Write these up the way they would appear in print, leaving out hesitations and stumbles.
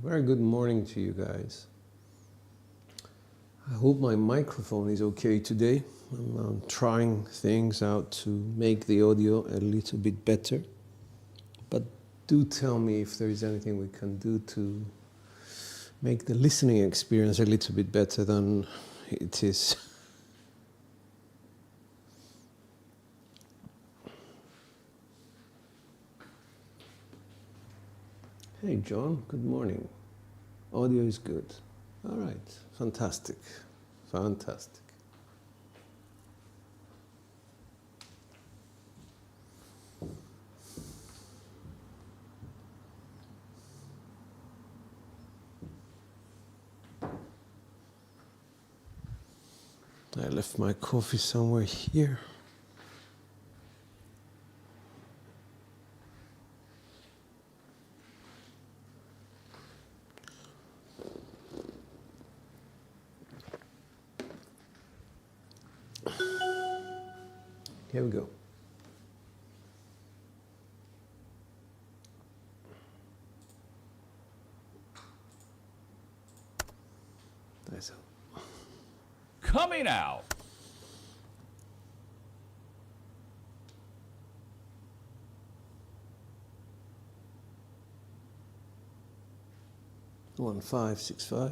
Very good morning to you guys. I hope my microphone is okay today. I'm trying things out to make the audio a little bit better. But do tell me if there is anything we can do to make the listening experience a little bit better than it is. Hey John, good morning. Audio is good. All right, fantastic, fantastic. I left my coffee somewhere here. Here we go. That's it. Coming out. One 565.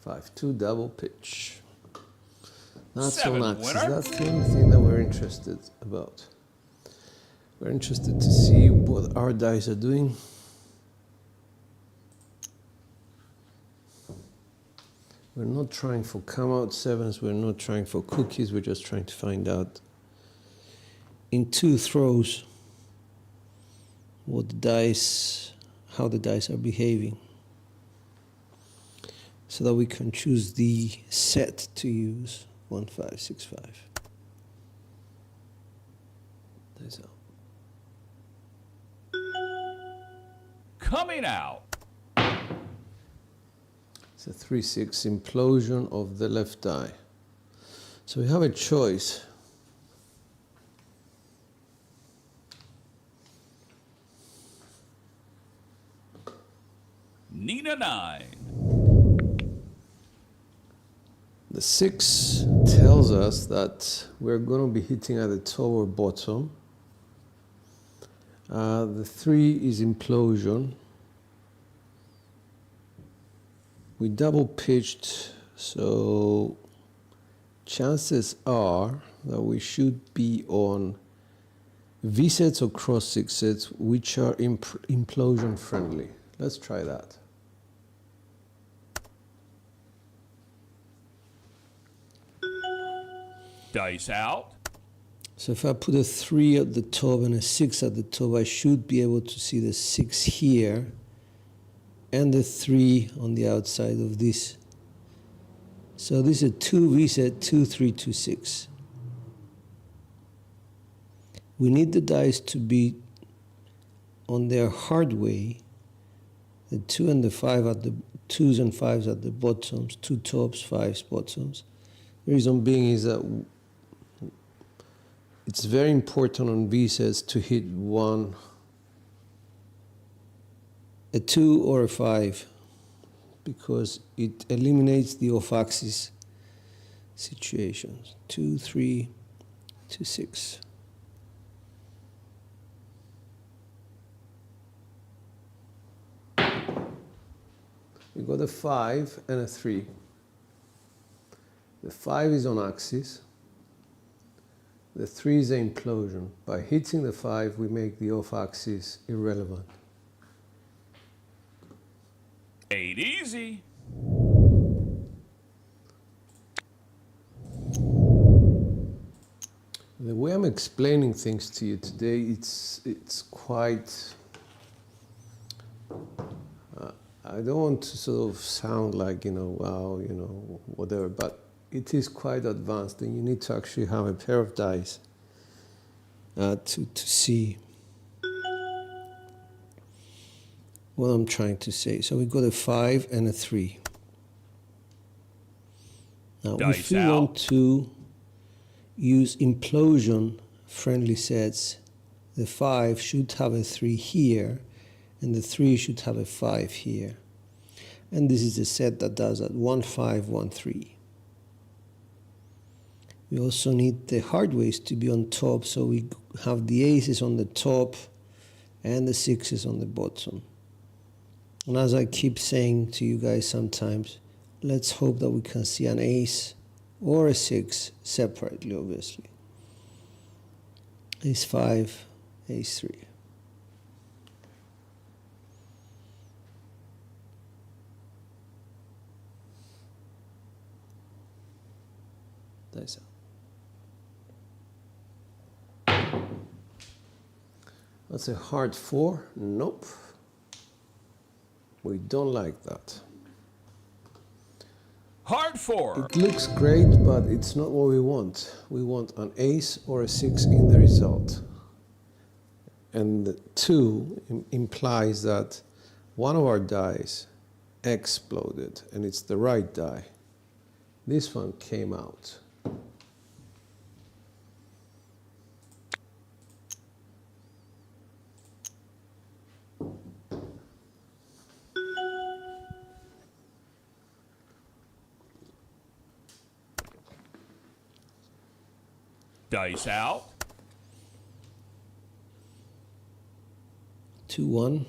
Five two double pitch. Not so much. That's the only thing that we're interested about. We're interested to see what our dice are doing. We're not trying for come out sevens. We're not trying for cookies. We're just trying to find out in two throws what the dice, how the dice are behaving, so that we can choose the set to use. 1565. That's all. Coming out. It's a 3-6 implosion of the left die. So we have a choice. Nina 9. The 6 tells us that we're going to be hitting at the top or bottom. The 3 is implosion. We double pitched, so chances are that we should be on V sets or cross 6 sets, which are implosion friendly. Let's try that. Dice out. So if I put a 3 at the top and a 6 at the top, I should be able to see the 6 here and the 3 on the outside of this. So this is a 2 V set, 2, 3, 2, 6. We need the dice to be on their hard way. The 2 and the 5 at the 2s and 5s at the bottoms, 2 tops, 5s bottoms. The reason being is that it's very important on V sets to hit a 2 or a 5, because it eliminates the off-axis situations. 2, 3, 2, 6. We got a 5 and a 3. The 5 is on axis. The 3 is an implosion. By hitting the 5, we make the off-axis irrelevant. 8 easy. The way I'm explaining things to you today, it's quite. I don't want to sort of sound like, wow, whatever, but it is quite advanced, and you need to actually have a pair of dice to see what I'm trying to say. So we got a 5 and a 3. Now, Dice if we out. want to use implosion friendly sets, the 5 should have a 3 here, and the 3 should have a 5 here. And this is the set that does that 1, 5, 1, 3. We also need the hard ways to be on top, so we have the aces on the top and the 6s on the bottom. And as I keep saying to you guys sometimes, let's hope that we can see an ace or a 6 separately, obviously. Ace 5, ace 3. Dice out. That's a hard 4. Nope. We don't like that. Hard 4. It looks great, but it's not what we want. We want an ace or a 6 in the result. And the 2 implies that one of our dice exploded, and it's the right die. This one came out. Dice out. 2, 1,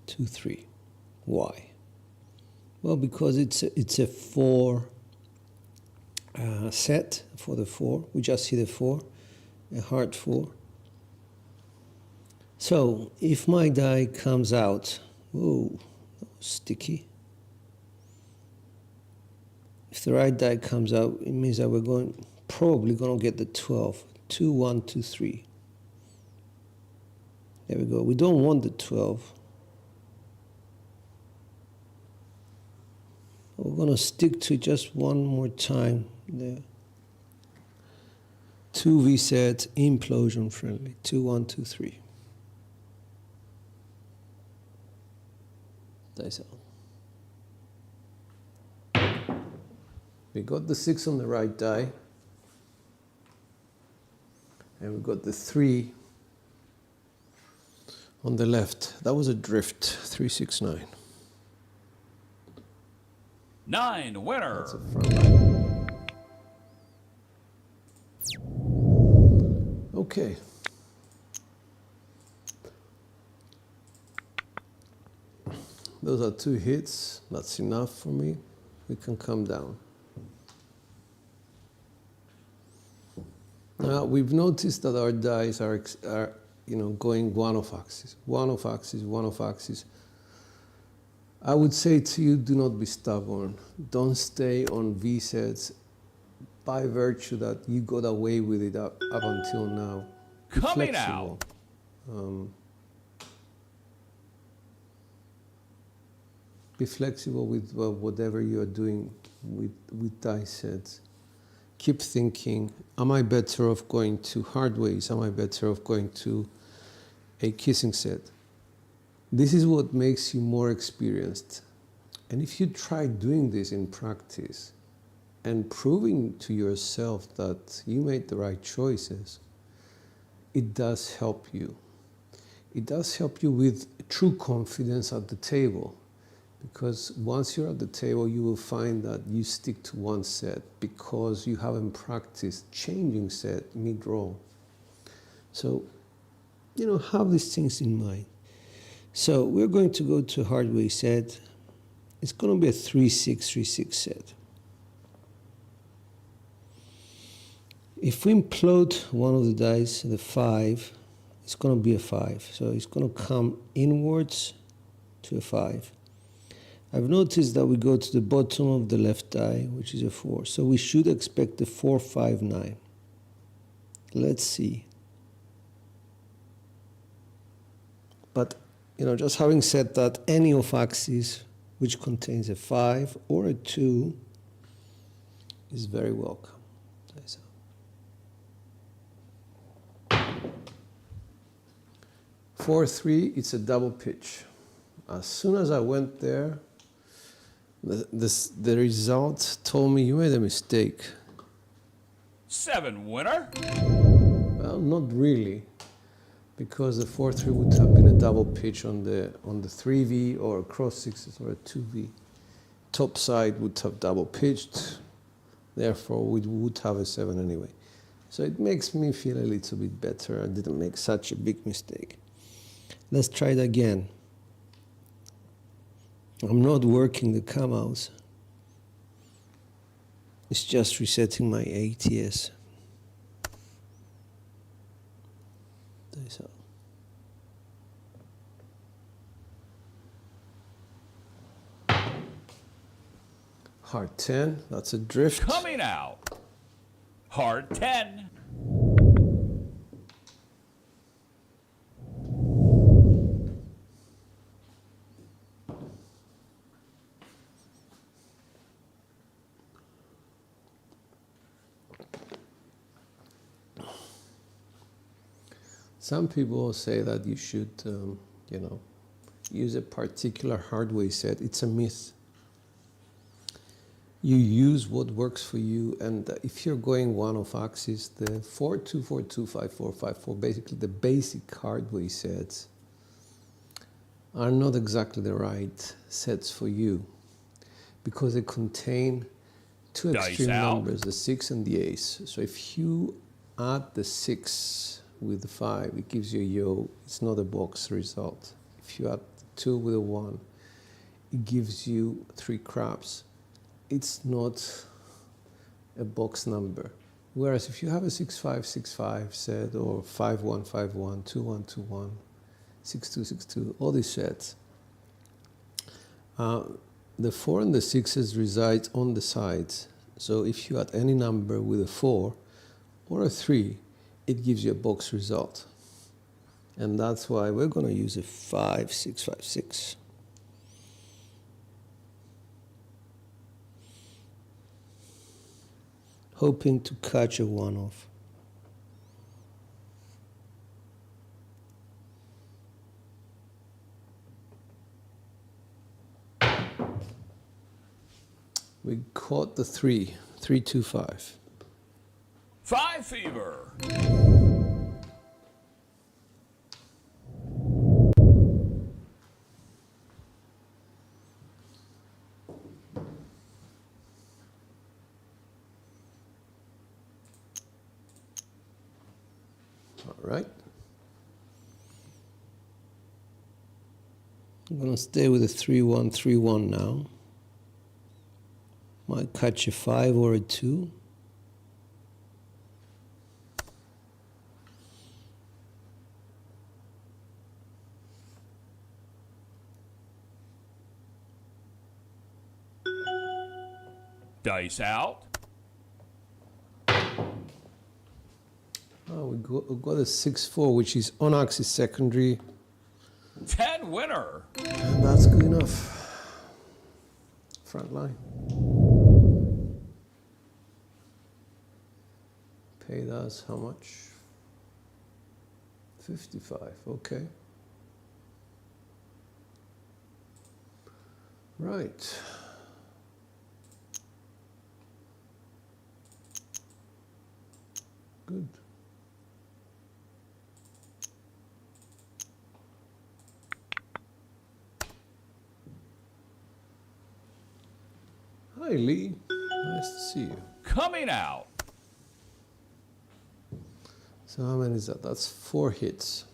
2, 3. Why? Well, because it's a 4 set for the 4. We just see the 4, a hard 4. So if my die comes out, oh, that was sticky. If the right die comes out, it means that we're probably going to get the 12. 2, 1, 2, 3. There we go. We don't want the 12. We're going to stick to just one more time there. 2 V set, implosion friendly. 2, 1, 2, 3. Dice out. We got the 6 on the right die. And we got the 3 on the left. That was a drift. 3, 6, 9. 9 winner. That's a front line. Okay. Those are 2 hits. That's enough for me. We can come down. Now we've noticed that our dice are going one off axis, one off axis, one off axis. I would say to you, do not be stubborn. Don't stay on V sets by virtue that you got away with it up until now. Be Coming flexible. out. Be flexible with whatever you are doing with dice sets. Keep thinking, am I better off going to hard ways? Am I better off going to a kissing set? This is what makes you more experienced. And if you try doing this in practice and proving to yourself that you made the right choices, it does help you. It does help you with true confidence at the table. Because once you're at the table, you will find that you stick to one set because you haven't practiced changing set mid-roll. So, have these things in mind. So we're going to go to hard way set. It's going to be a 3-6, 3-6 set. If we implode one of the dice, the 5, it's going to be a 5. So it's going to come inwards to a 5. I've noticed that we go to the bottom of the left die, which is a 4. So we should expect a 4, 5, 9. Let's see. But, just having said that, any off axis which contains a 5 or a 2 is very welcome. 4-3, it's a double pitch. As soon as I went there, the result told me you made a mistake. 7 winner. Well, not really, because the 4-3 would have been a double pitch on the 3V or a cross sixes or a 2V. Top side would have double pitched, therefore we would have a 7 anyway. So it makes me feel a little bit better. I didn't make such a big mistake. Let's try it again. I'm not working the come-outs. It's just resetting my ATS. Dice out. Hard 10, that's a drift. Coming out. Hard 10. Some people say that you should, use a particular hardware set. It's a myth. You use what works for you, and if you're going one of axis, the 4-2-4-2, 5-4, 5-4, basically the basic hardware sets are not exactly the right sets for you, because they contain two extreme numbers, the 6 and the ace. So if you add the 6 with the 5, it gives you a yo. It's not a box result. If you add the 2 with a 1, it gives you 3 craps. It's not a box number. Whereas if you have a 6-5, 6-5 set, or 5-1, 5-1, 2-1, 2-1, 6-2, 6-2, all these sets, the 4 and the 6s reside on the sides. So if you add any number with a 4 or a 3, it gives you a box result. And that's why we're going to use a 5, 6, 5, 6. Hoping to catch a 1 off. We caught the 3, 3-2-5. 5 fever. All right. I'm going to stay with a 3-1, 3-1 now. Might catch a 5 or a 2. Dice out. Oh, we got a 6-4, which is on axis secondary. 10 winner. And that's good enough. Front line. Paid us how much? 55, okay. Right. Good. Hi, Lee. Nice to see you. Coming out. So how many is that? That's 4 hits.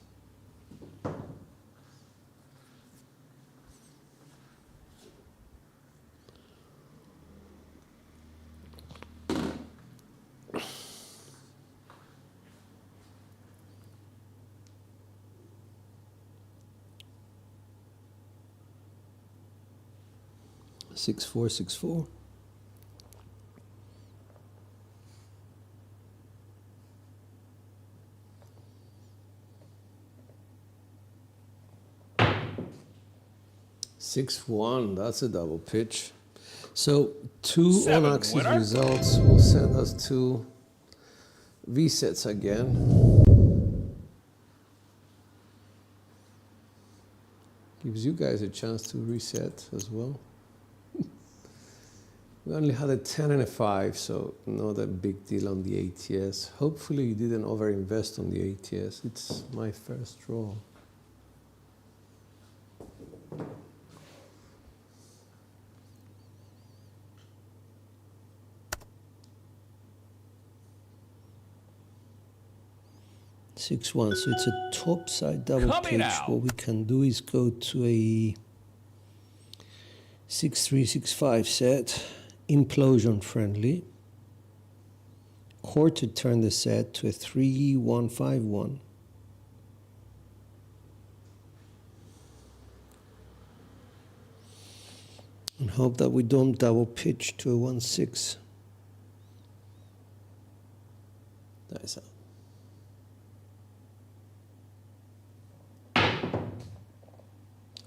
Six, 4, 6, 4. Six, 1, that's a double pitch. So 2 7 on-axis winner. results will send us to V-sets again. Gives you guys a chance to reset as well. We only had a 10 and a 5, so not a big deal on the ATS. Hopefully you didn't overinvest on the ATS. It's my first draw. Six one, so it's a top side double Coming pitch. out. What we can do is go to a 6-3, 6-5 set, implosion friendly. Quarter turn the set to a 3-1-5-1. And hope that we don't double pitch to a 1-6. Nice out.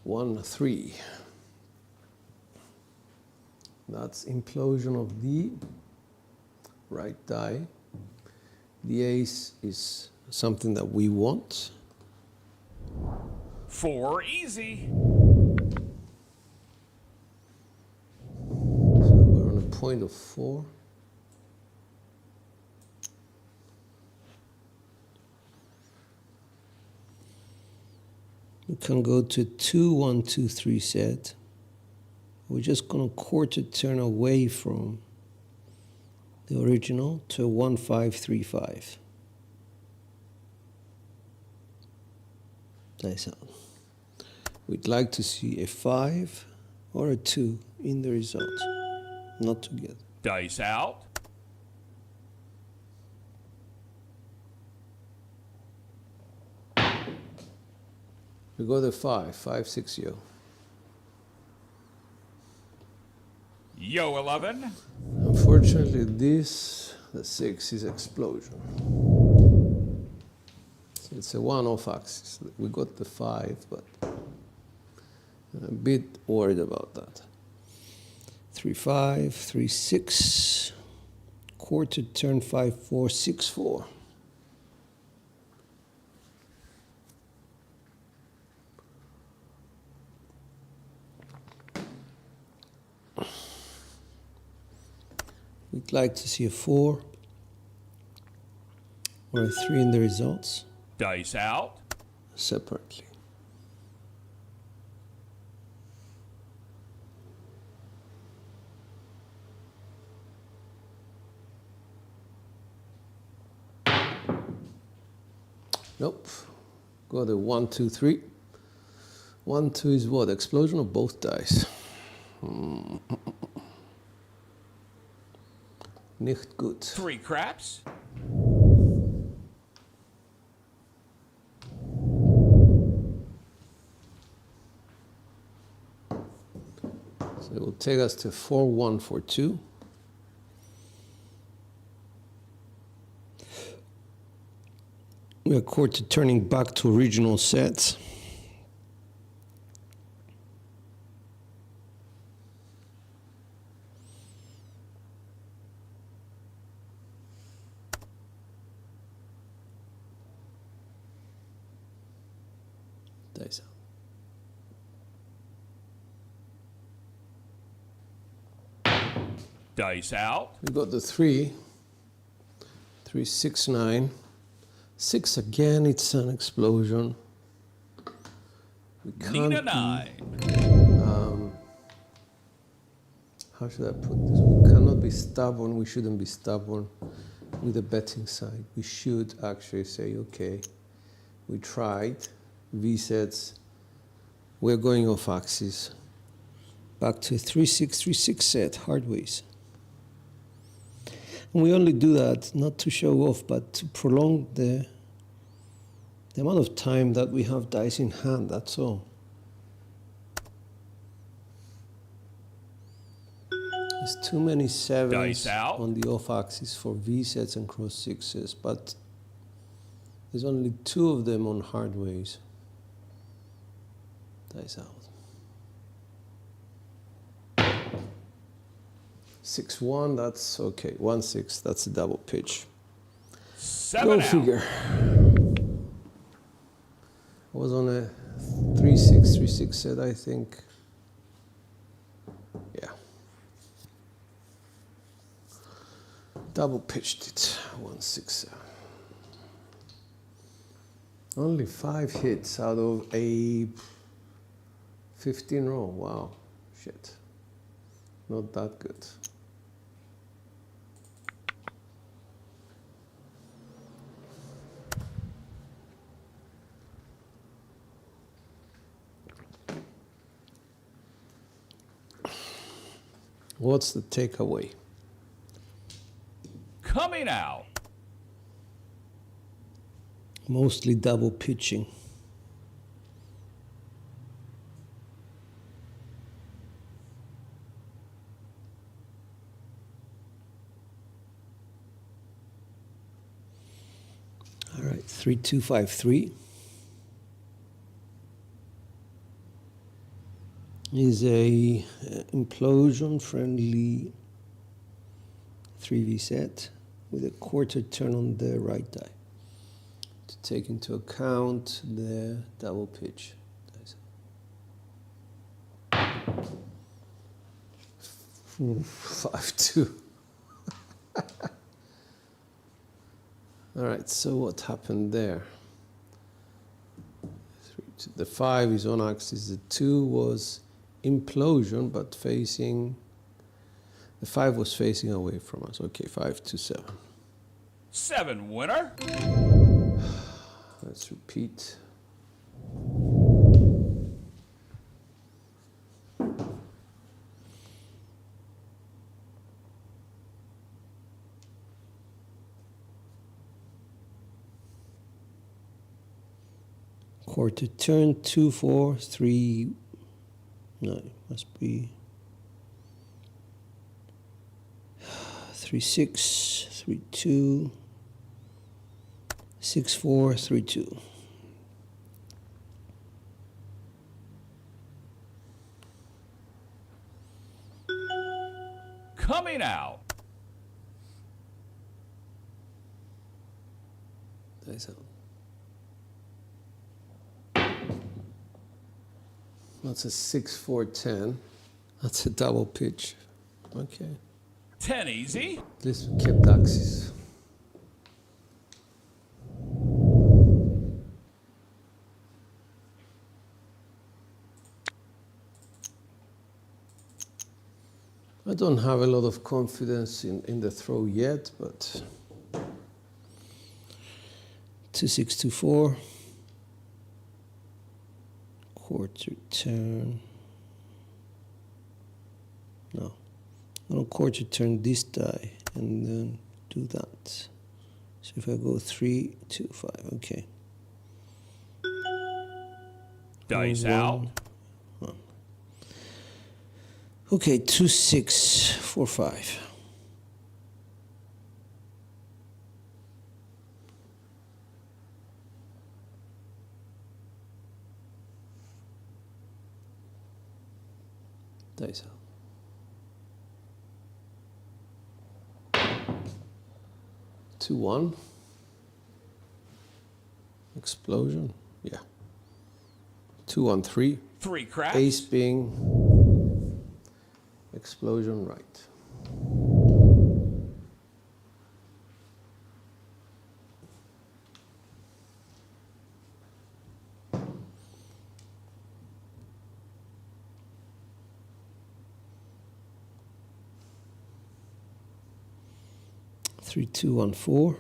One, 3. That's implosion of the right die. The ace is something that we want. 4 easy. So we're on a point of 4. We can go to 2-1-2-3 set. We're just going to quarter turn away from the original to a 1-5-3-5. Nice out. We'd like to see a 5 or a 2 in the result, not together. Dice out. We go to 5-6 yo. Yo 11. Unfortunately, the 6 is explosion. So it's a one-off axis. We got the 5, but I'm a bit worried about that. 3-5, 3-6, quarter turn 5-4, 6-4. We'd like to see a 4 or a 3 in the results Dice out. separately. Nope. Go to 1, 2, 3. 1, 2 is what? Explosion of both dice. Nicht gut. 3 craps. So it will take us to 4-1-4-2. We are quarter turning back to original sets. Dice out. Dice out. We got the 3. 3, 6, 9. 6 again, it's an explosion. We Need a can't 9. how should I put this? We cannot be stubborn. We shouldn't be stubborn with the betting side. We should actually say, okay, we tried. V sets. We're going off axis. Back to 3-6, 3-6 set, hard ways. And we only do that not to show off, but to prolong the amount of time that we have dice in hand, that's all. There's too many 7s Dice out. on the off axis for V sets and cross 6s, but there's only 2 of them on hard ways. Dice out. 6-1, that's okay. 1-6, that's a double pitch. 7 Go out. figure. I was on a 3-6, 3-6 set, I think. Yeah. Double pitched it. 167. Only 5 hits out of a 15 roll. Wow. Shit. Not that good. What's the takeaway? Coming out. Mostly double pitching. All right, 3253 is a implosion friendly 3V set with a quarter turn on the right die to take into account the double pitch. 5-2. All right, so what happened there? The 5 is on axis, the 2 was implosion, but facing, the 5 was facing away from us. Okay, 5-7. 7 winner. Let's repeat. Quarter turn, 2, 4, 3, no, it must be 3, 6, 3, 2, 6, 4, 3, 2. Coming out. That's out. That's a 6-4-10. That's a double pitch. Okay. 10 easy. This kept axis. I don't have a lot of confidence in the throw yet, but 2-6-2-4. Quarter turn. No. I'm gonna quarter turn this die and then do that. So if I go 3, 2, 5, okay. Dice out. One. Okay, 2, 6, 4, 5. Dice out. 2-1. Explosion. Yeah. 2-1-3. 3 craps. Ace being explosion right. Three, 2, 1, 4.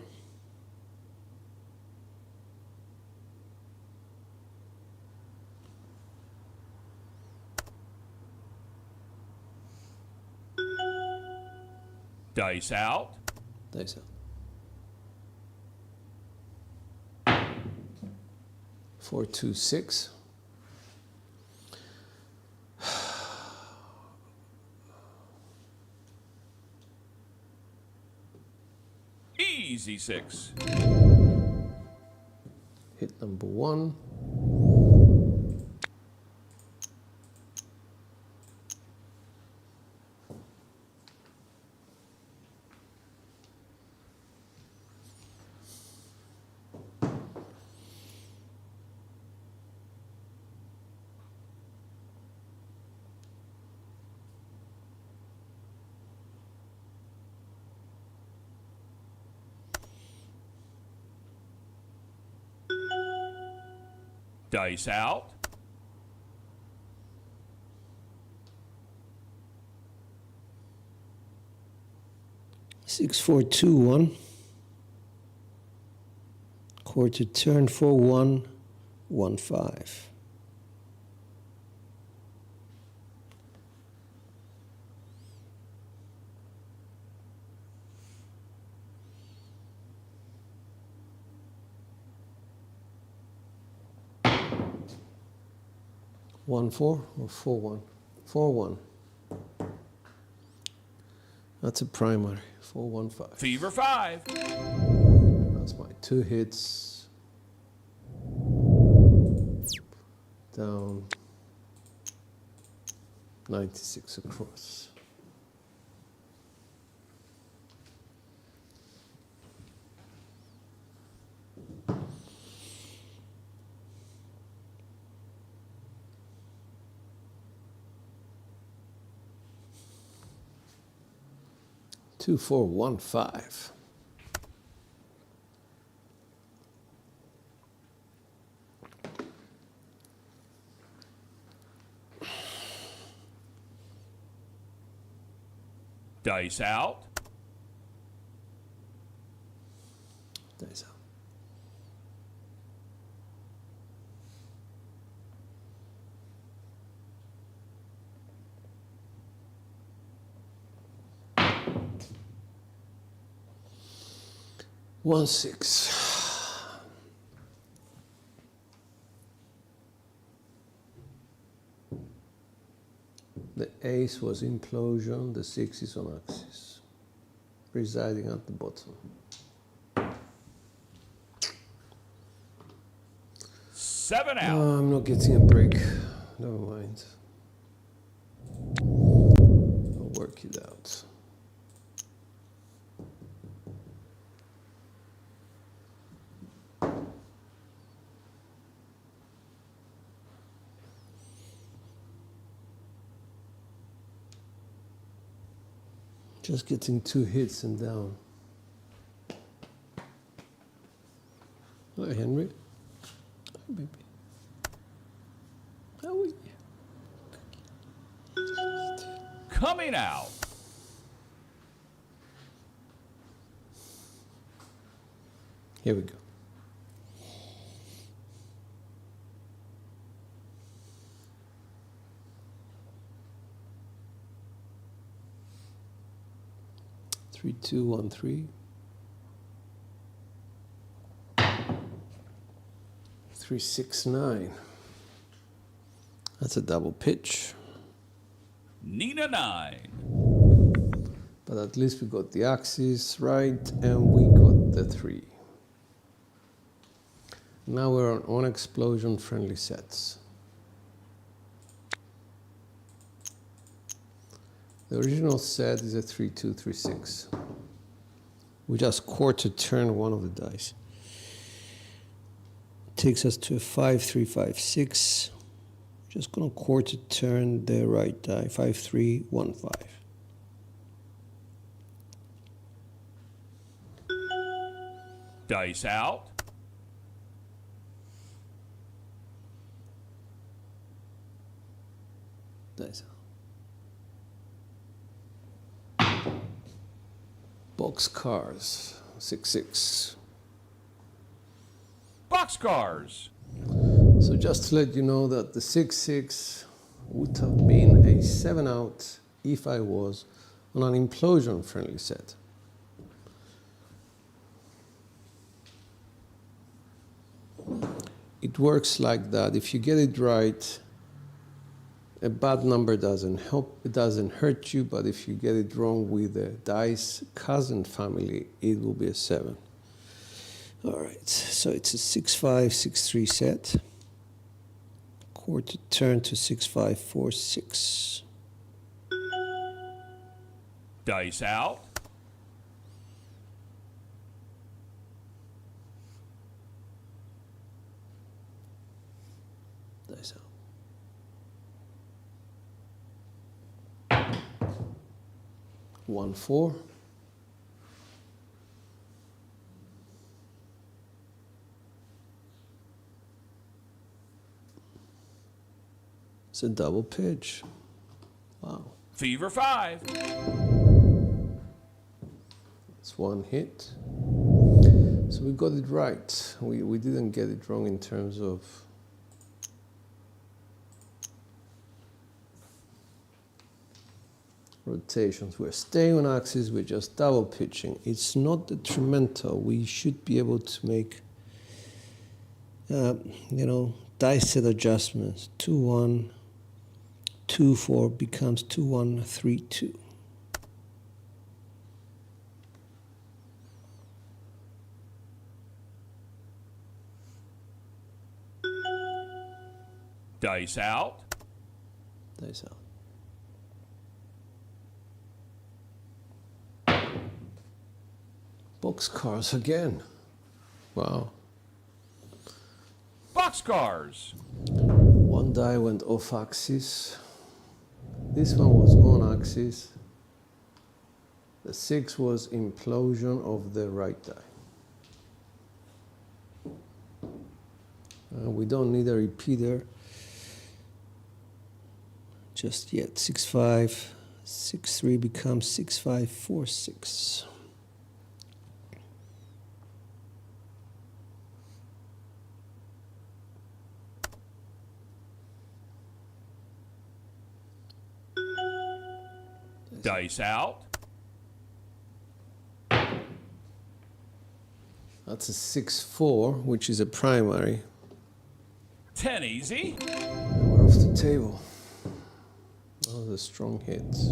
Dice out. Dice out. 4, 2, 6. Easy 6. Hit number 1. Dice out. Six, four, two, one. Quarter turn 4-1, 1-5. One four or 4-1? 4-1. That's a primary. 4-1-5. Fever 5. That's my 2 hits. Down 96 across. Two, 4, 1, 5. Dice out. Dice out. One, 6. The ace was implosion, the 6 is on axis, residing at the bottom. 7 out. I'm not getting a break. Never mind. I'll work it out. Just getting 2 hits and down. Hello, Henry. Hi, baby. How are you? Coming out. Here we go. Three, 2, 1, 3. 3, 6, 9. That's a double pitch. Nina 9. But at least we got the axis right and we got the 3. Now we're on explosion friendly sets. The original set is a 3-2, 3-6. We just quarter turn one of the dice. Takes us to a 5-3, 5-6. Just gonna quarter turn the right die. 5-3, 1-5. Dice out. Dice out. Box cars, 6-6. Boxcars. So just to let you know that the 6-6 would have been a 7 out if I was on an implosion friendly set. It works like that. If you get it right, a bad number doesn't help, it doesn't hurt you, but if you get it wrong with the dice cousin family, it will be a 7. All right, so it's a 6-5, 6-3 set. Quarter turn to 6-5, 4-6. Dice out. Dice out. 1-4. It's a double pitch. Wow. Fever 5. It's one hit. So we got it right. We didn't get it wrong in terms of rotations. We're staying on axis, we're just double pitching. It's not detrimental. We should be able to make, dice set adjustments. 2-1, 2-4 becomes 2-1, 3-2. Dice out. Dice out. Boxcars again. Wow. Boxcars. One die went off axis. This one was on axis. The 6 was implosion of the right die. We don't need a repeater just yet. 6-5, 6-3 becomes 6-5, 4-6. Dice out. That's a 6-4, which is a primary. 10 easy. And we're off the table. Oh, the strong hits.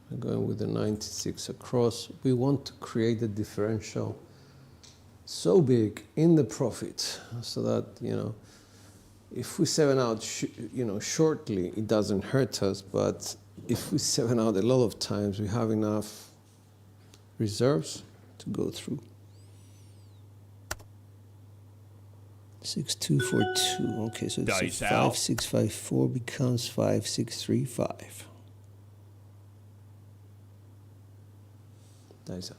We're going with the 96 across. We want to create a differential so big in the profit so that, if we 7 out, shortly, it doesn't hurt us. But if we 7 out a lot of times, we have enough reserves to go through. 6-2-4-2. Okay, so it's Dice 5-6-5-4 becomes 5-6-3-5. Dice out.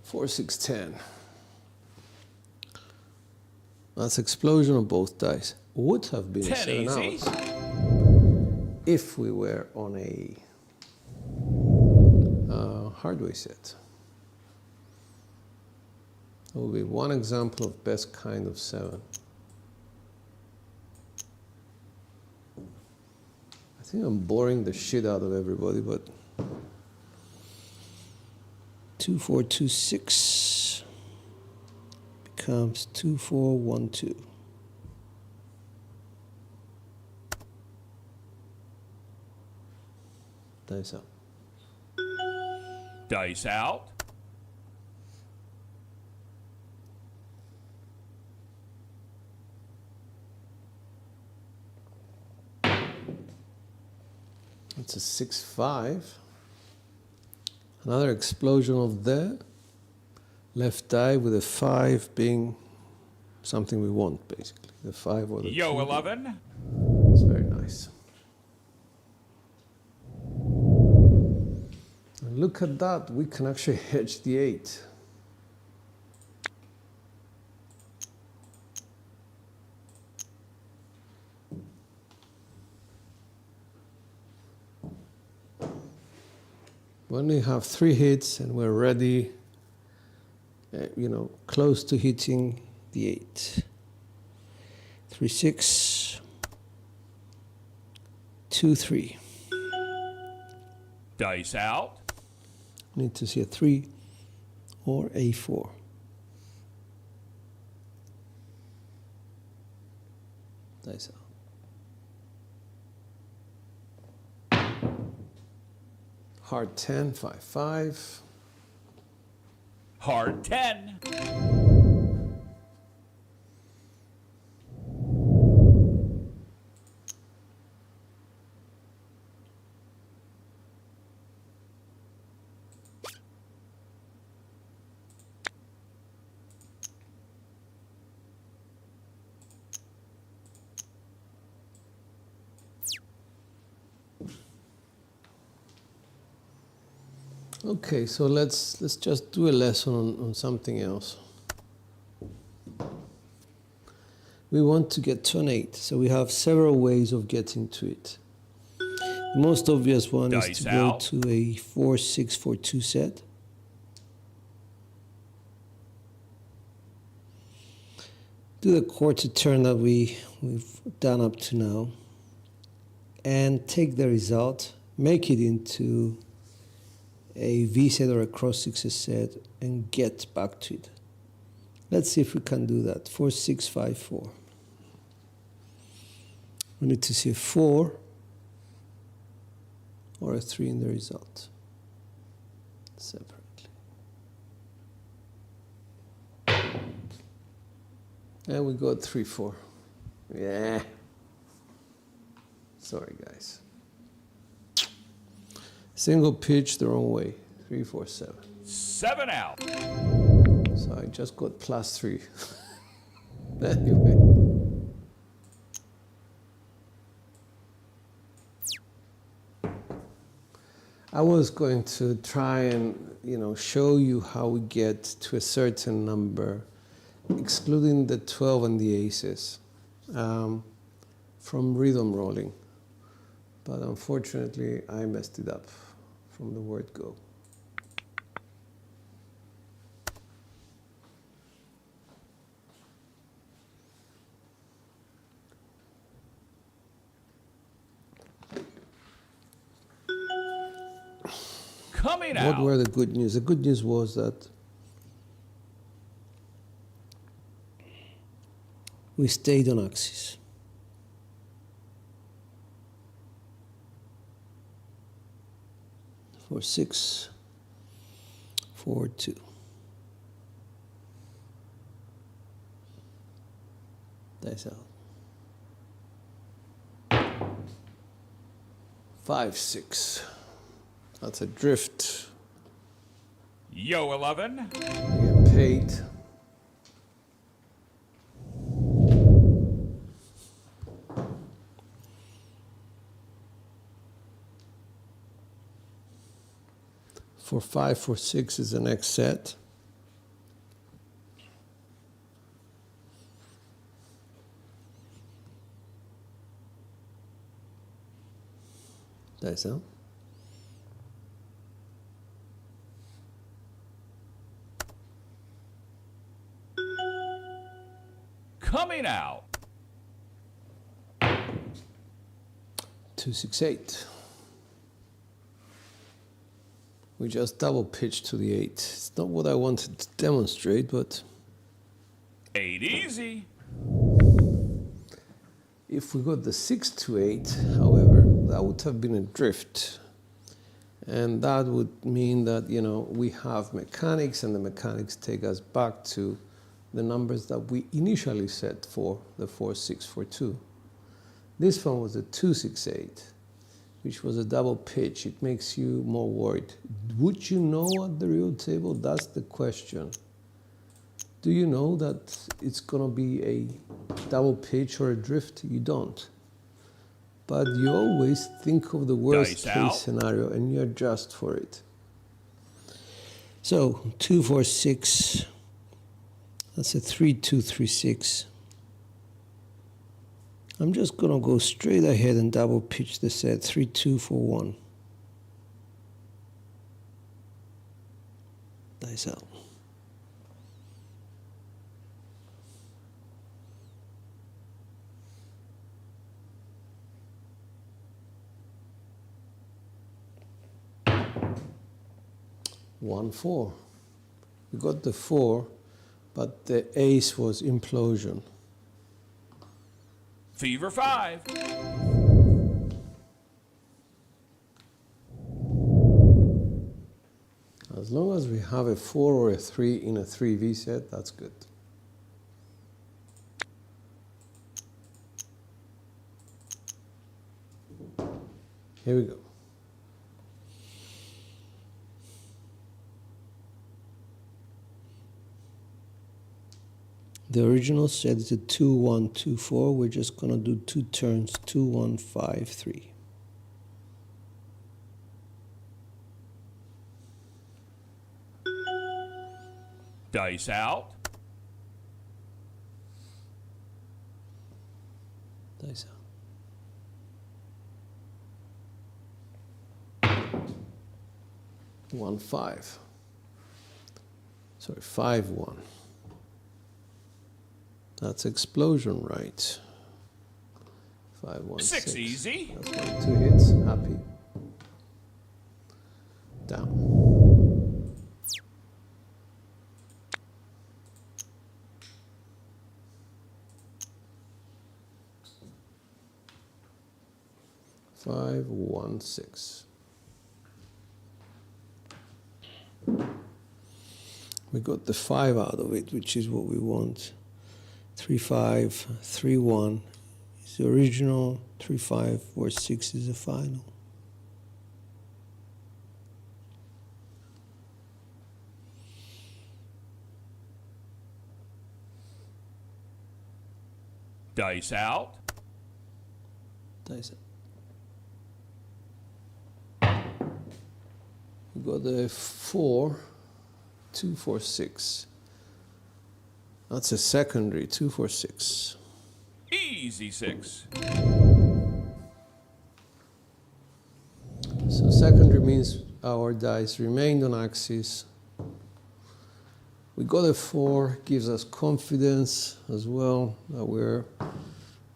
Four, 6, 10. That's explosion of both dice. Would have been a 7 easy. out if we were on a hardware set. That would be one example of best kind of 7. I think I'm boring the shit out of everybody, but 2-4-2-6 becomes 2-4-1-2. Dice out. Dice out. That's a 6-5. Another explosion of the left die with a 5 being something we want, basically. The 5 or the Yo 2. 11. It's very nice. And look at that. We can actually hedge the 8. We only have 3 hits and we're ready, close to hitting the 8. 3-6, 2-3. Dice out. Need to see a 3 or a 4. Dice out. Hard 10, 5-5. Hard 10. Okay, so let's just do a lesson on something else. We want to get to an 8, so we have several ways of getting to it. The most obvious one is to go to a 4-6-4-2 set. Do the quarter turn that we've done up to now, and take the result, make it into a V set or a cross sixes set, and get back to it. Let's see if we can do that. 4-6-5-4. We need to see a 4 or a 3 in the result separately. And we got 3-4. Yeah. Sorry, guys. Single pitch the wrong way. 3-4-7. 7 out. So I just got +3. Anyway. I was going to try and, show you how we get to a certain number, excluding the 12 and the aces, from rhythm rolling. But unfortunately, I messed it up from the word go. Coming out. What were the good news? The good news was that we stayed on axis. For 6, 4, 2. That's out. 5, 6. That's a drift. Yo 11. We get paid. For 5, 4, 6 is the next set. That's out. Coming out. 2, 6, 8. We just double pitched to the 8. It's not what I wanted to demonstrate, but 8 easy. if we got the 6 to 8, however, that would have been a drift. And that would mean that, we have mechanics, and the mechanics take us back to the numbers that we initially set for the 4-6-4-2. This one was a 2-6-8, which was a double pitch. It makes you more worried. Would you know at the real table? That's the question. Do you know that it's going to be a double pitch or a drift? You don't. But you always think of the worst case scenario and you adjust for it. So 2, 4, 6. That's a 3-2-3-6. I'm just going to go straight ahead and double pitch the set. 3-2-4-1. Dice out. One, 4. We got the 4, but the ace was implosion. Fever 5. As long as we have a 4 or a 3 in a 3V set, that's good. Here we go. The original set is a 2-1-2-4. We're just going to do 2 turns, 2-1-5-3. Dice out. Dice out. 1 5. Sorry, 5 1. That's explosion, right? 5 1 6 6. easy. That's my 2 hits. Happy. Down. Five, 1 6. We got the 5 out of it, which is what we want. 3 5, 3 1 is the original. 3 5, 4 6 is the final. Dice out. Dice. We got the 4, 2 4 6. That's a secondary 2 4 6. Easy 6. So secondary means our dice remained on axis. We got a 4, gives us confidence as well that we're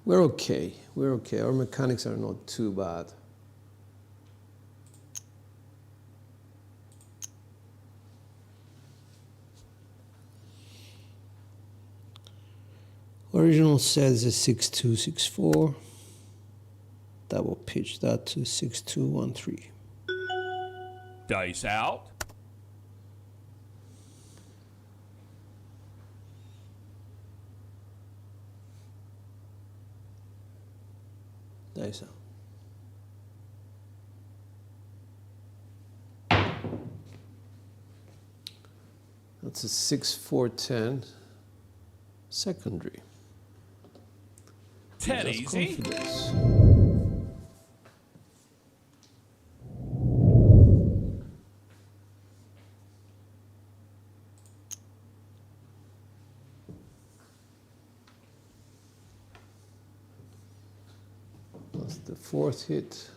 okay. We're okay. Our mechanics are not too bad. Original says a 6 2 6 4. Double pitch that to 6 2 1 3. Dice out. Dice out. That's a 6 4 10 secondary. 10 Gives us easy. confidence. That's the 4th hit.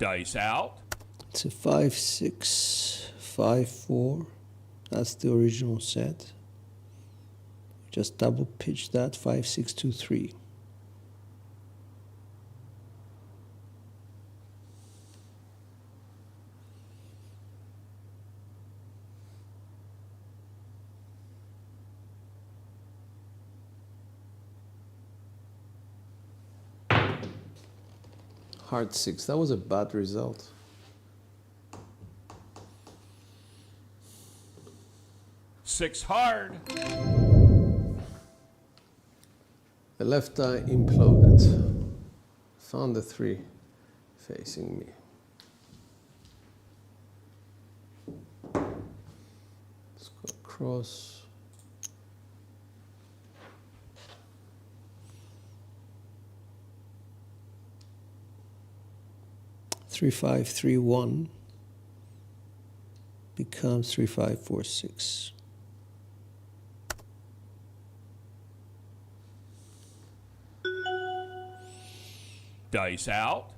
Dice out. It's a 5 6 5 4. That's the original set. Just double pitch that 5 6 2 3. Hard 6. That was a bad result. Six hard. The left eye imploded. Found the 3 facing me. Let's go across. 3 5 3 1 becomes 3 5 4 6. Dice out.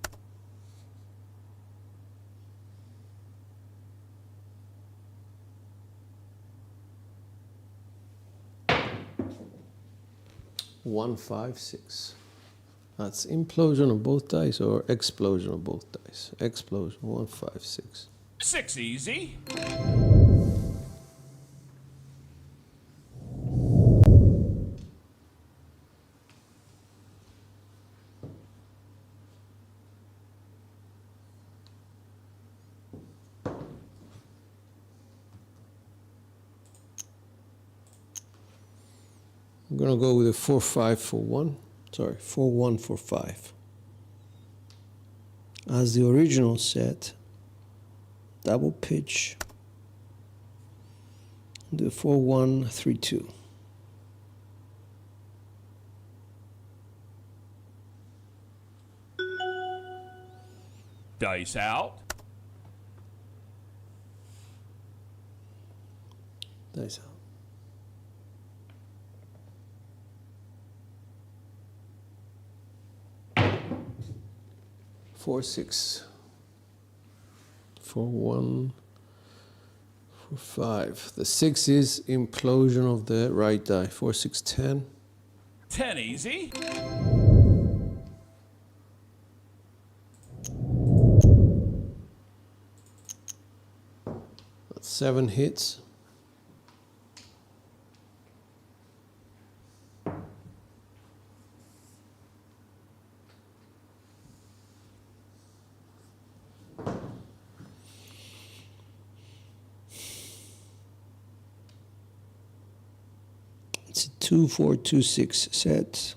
One, 5, 6. That's implosion of both dice or explosion of both dice. Explosion, 1, 5, 6. 6 easy. I'm going to go with a 4 5 for 1. Sorry, 4 1 for 5. As the original set, double pitch Do 4, 1, 3, 2. Dice out. Dice out. 4, 6. 4, 1, 4, 5. The 6 is implosion of the right die. 4, 6, 10. 10 easy. That's 7 hits. It's a 2, 4, 2, 6 set.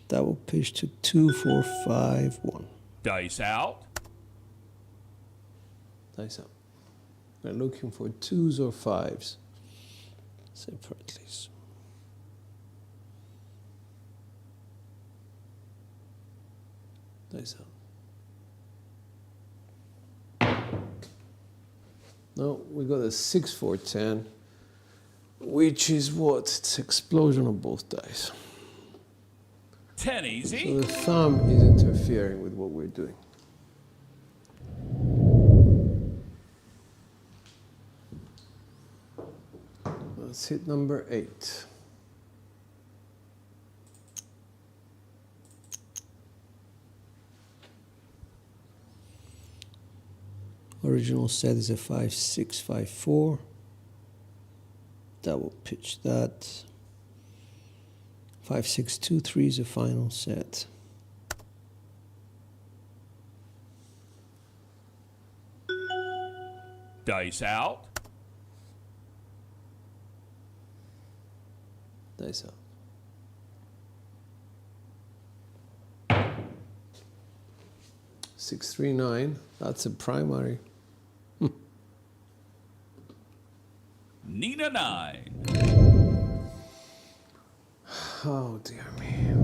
Double pitch to 2, 4, 5, 1. Dice out. Dice out. We're looking for 2s or 5s separately. Dice out. No, we got a 6, 4, 10, which is what? It's explosion of both dice. 10 easy. So the thumb is interfering with what we're doing. Let's hit number 8. Original set is a 5, 6, 5, 4. Double pitch that. 5, 6, 2, 3 is a final set. Dice out. Dice out. 6, 3, 9. That's a primary. Nina 9. Oh dear me.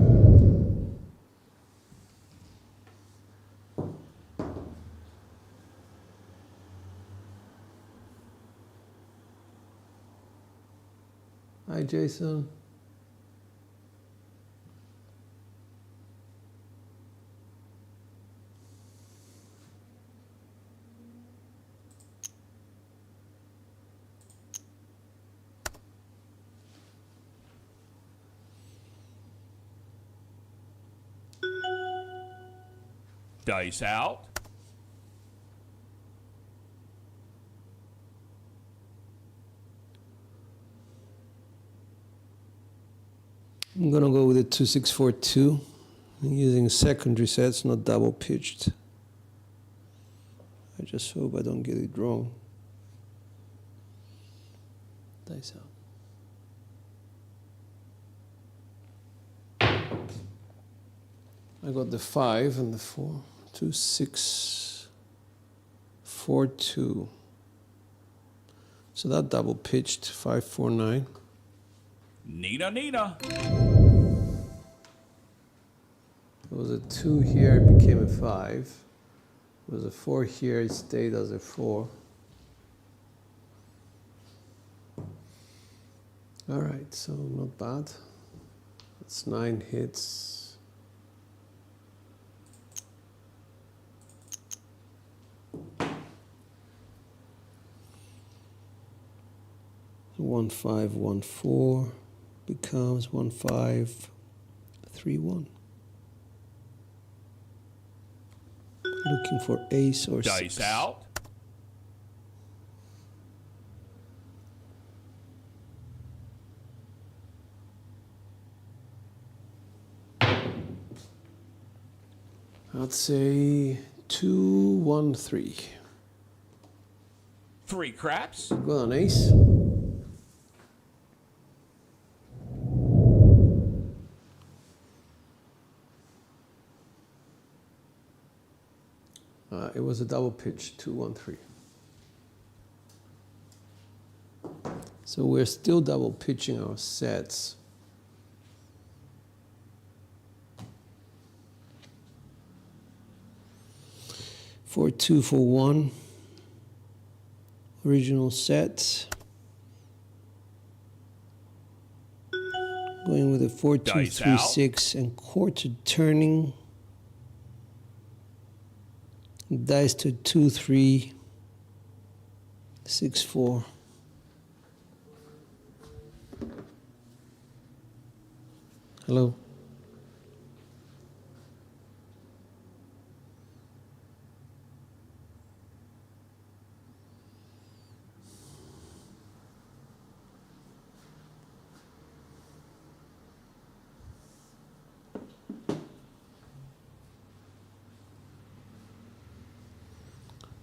Hi Jason. Dice out. I'm gonna go with a 2, 6, 4, 2. I'm using secondary sets, not double pitched. I just hope I don't get it wrong. Dice out. I got the 5 and the 4. 2, 6, 4, 2. So that double pitched 5, 4, 9. Nina, Nina. There was a 2 here, it became a 5. There was a 4 here, it stayed as a 4. All right, so not bad. That's 9 hits. 1, 5, 1, 4 becomes 1, 5, 3, 1. Looking for ace or Dice 6. out. I'd say 2, 1, 3. 3 craps. Got an ace. It was a double pitch, 2, 1, 3. So we're still double pitching our sets. For 2 for 1. Original set. Going with a 4 2 Dice 3 out. 6 and quarter turning. Dice to 2 3 6 4. Hello.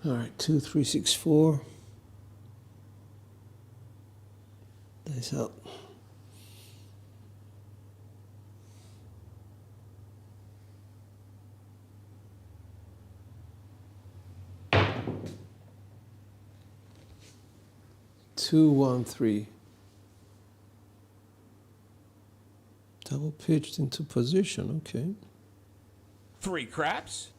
All right, 2 3 6 4. Dice out. Two, 1, 3. Double pitched into position, okay. 3 craps.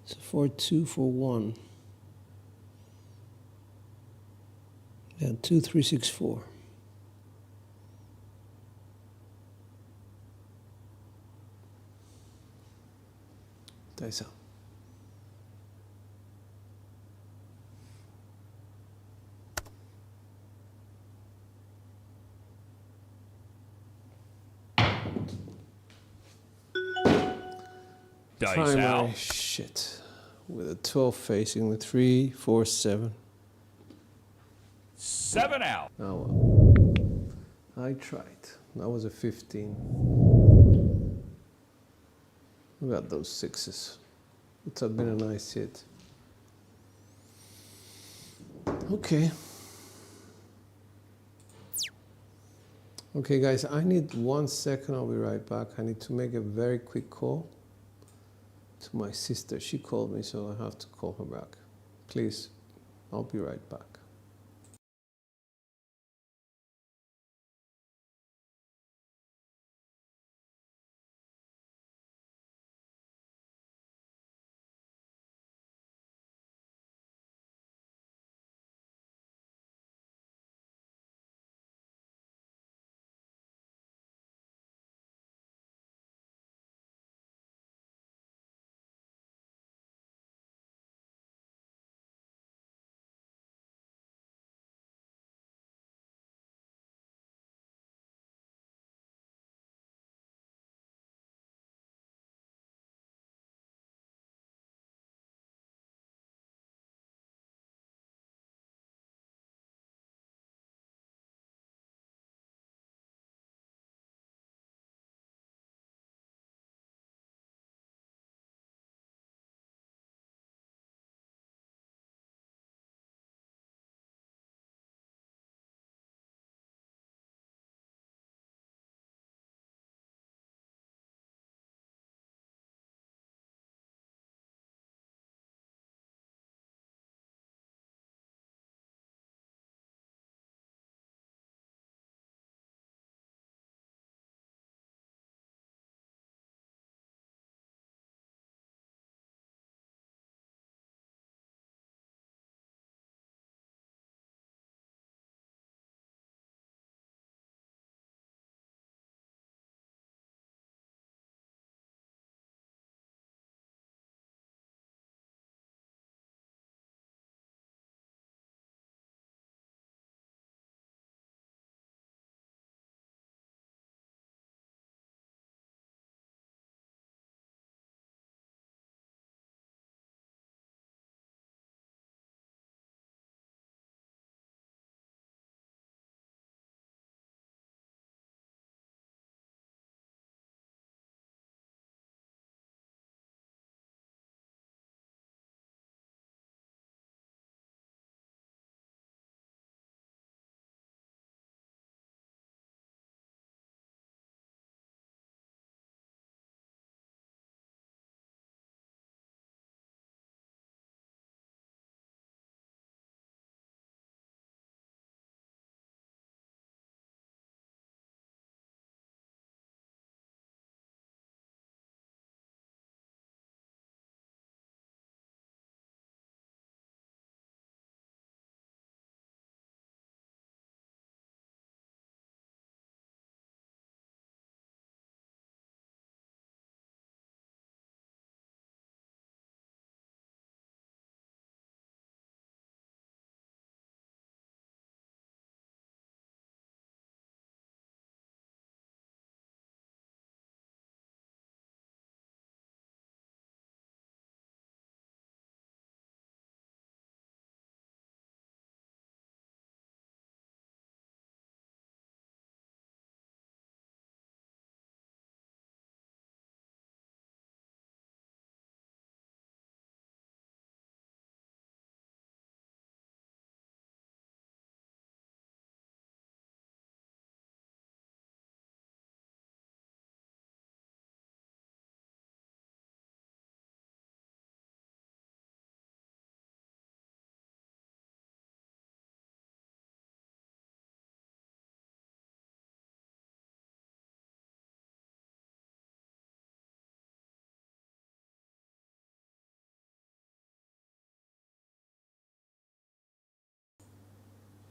So 4 2 for 1. Yeah, 2 3 6 4. Dice out. Dice Primary out. shit. With a 12 facing the 3 4 7. 7 out. Oh well. I tried. That was a 15. We got those 6s. Would have been a nice hit. Okay. Okay, guys, I need 1 second. I'll be right back. I need to make a very quick call to my sister. She called me, so I have to call her back. Please, I'll be right back.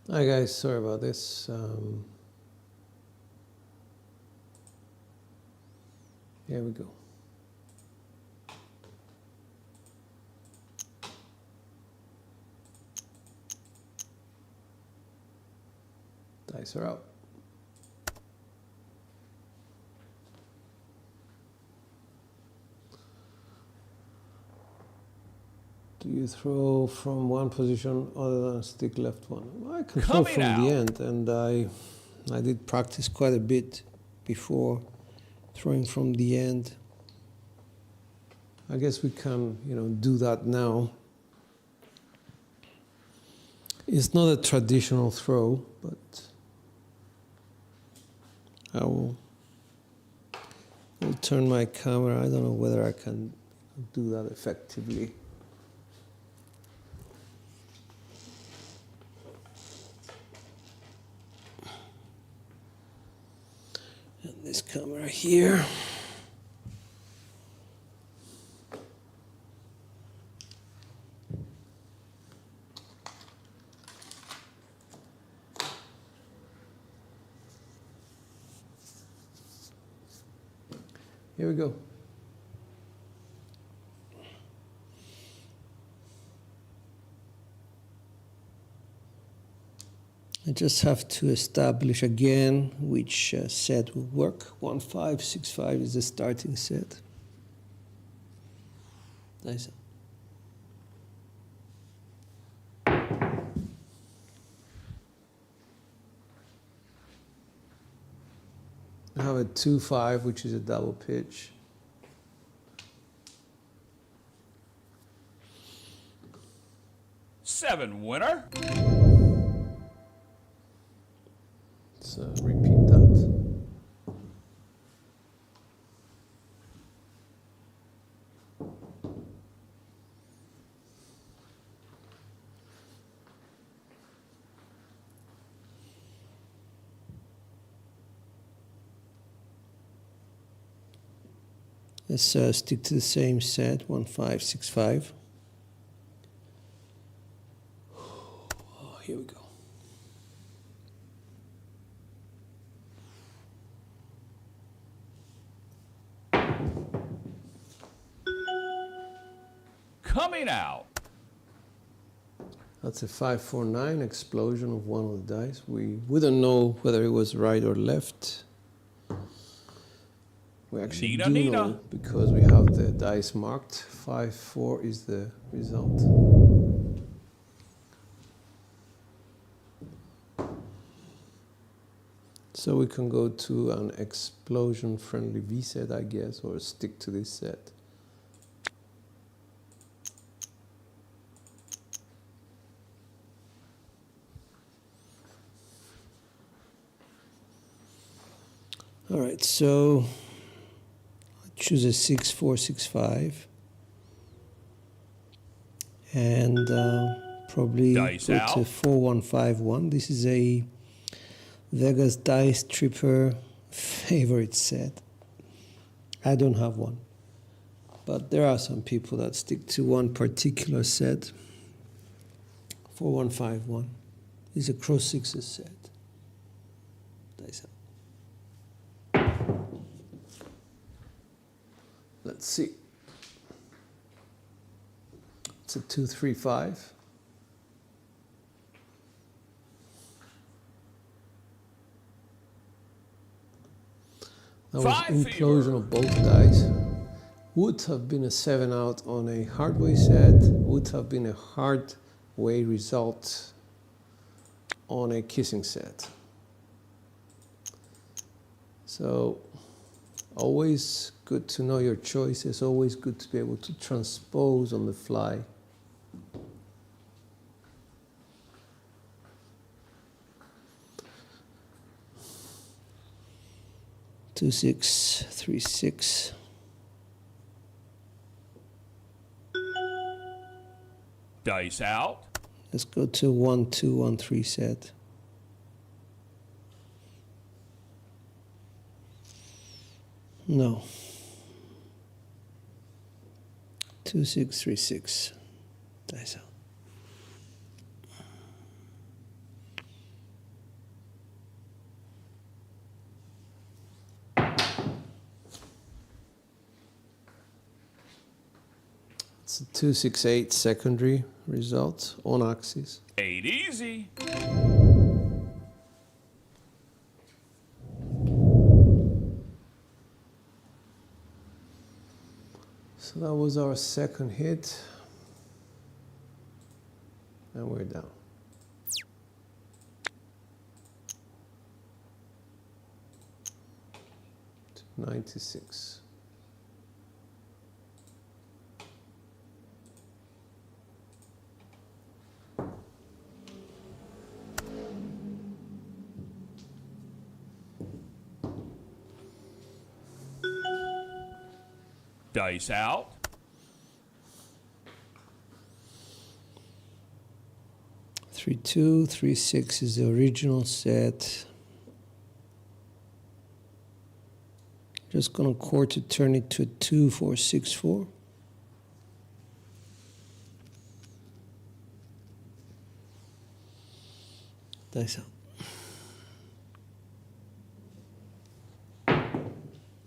Hi guys, sorry about this. Here we go. Dice are out. Do you throw from one position other than stick left one? Well, I can throw Coming from out. the end, and I did practice quite a bit before throwing from the end. I guess we can, do that now. It's not a traditional throw, but I'll turn my camera. I don't know whether I can do that effectively. And this camera here. Here we go. I just have to establish again which set will work. 1, 5, 6, 5 is the starting set. Nice. I have a 2, 5, which is a double pitch. Seven winner. Let's repeat that. Let's stick to the same set, 1, 5, 6, 5. Oh, here we go. Coming out. That's a 5, 4, 9 explosion of one of the dice. We don't know whether it was right or left. We actually do know because we have the dice marked. 5, 4 is the result. So we can go to an explosion-friendly V set, I guess, or stick to this set. All right, so choose a 6, 4, 6, 5, and probably Dice go out. to 4, 1, 5, 1. This is a Vegas Dice Tripper favorite set. I don't have one, but there are some people that stick to one particular set. 4, 1, 5, 1. It's a cross sixes set. Dice out. Let's see. It's a 2, 3, 5. That was implosion of both dice. Would have been a 7 out on a hard way set. Would have been a hard way result on a kissing set. So always good to know your choices. Always good to be able to transpose on the fly. Two, 6, 3, 6. Dice out. Let's go to 1, 2, 1, 3 set. No. 2, 6, 3, 6. Dice out. It's a 268 secondary result on axis. Ain't easy. So that was our second hit. And we're down. To 96. Dice out. 3-2, 3-6 is the original set. Just gonna quarter turn it to a 2-4-6-4. Dice out.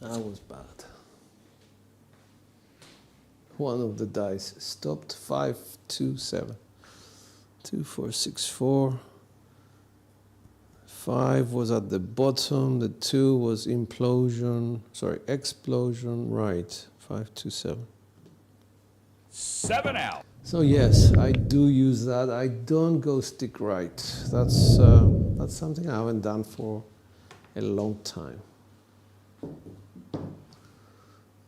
That was bad. One of the dice stopped. 5-2-7. 2-4-6-4. 5 was at the bottom. The 2 was explosion. Right. 5-2-7. 7 out. So yes, I do use that. I don't go stick right. That's something I haven't done for a long time.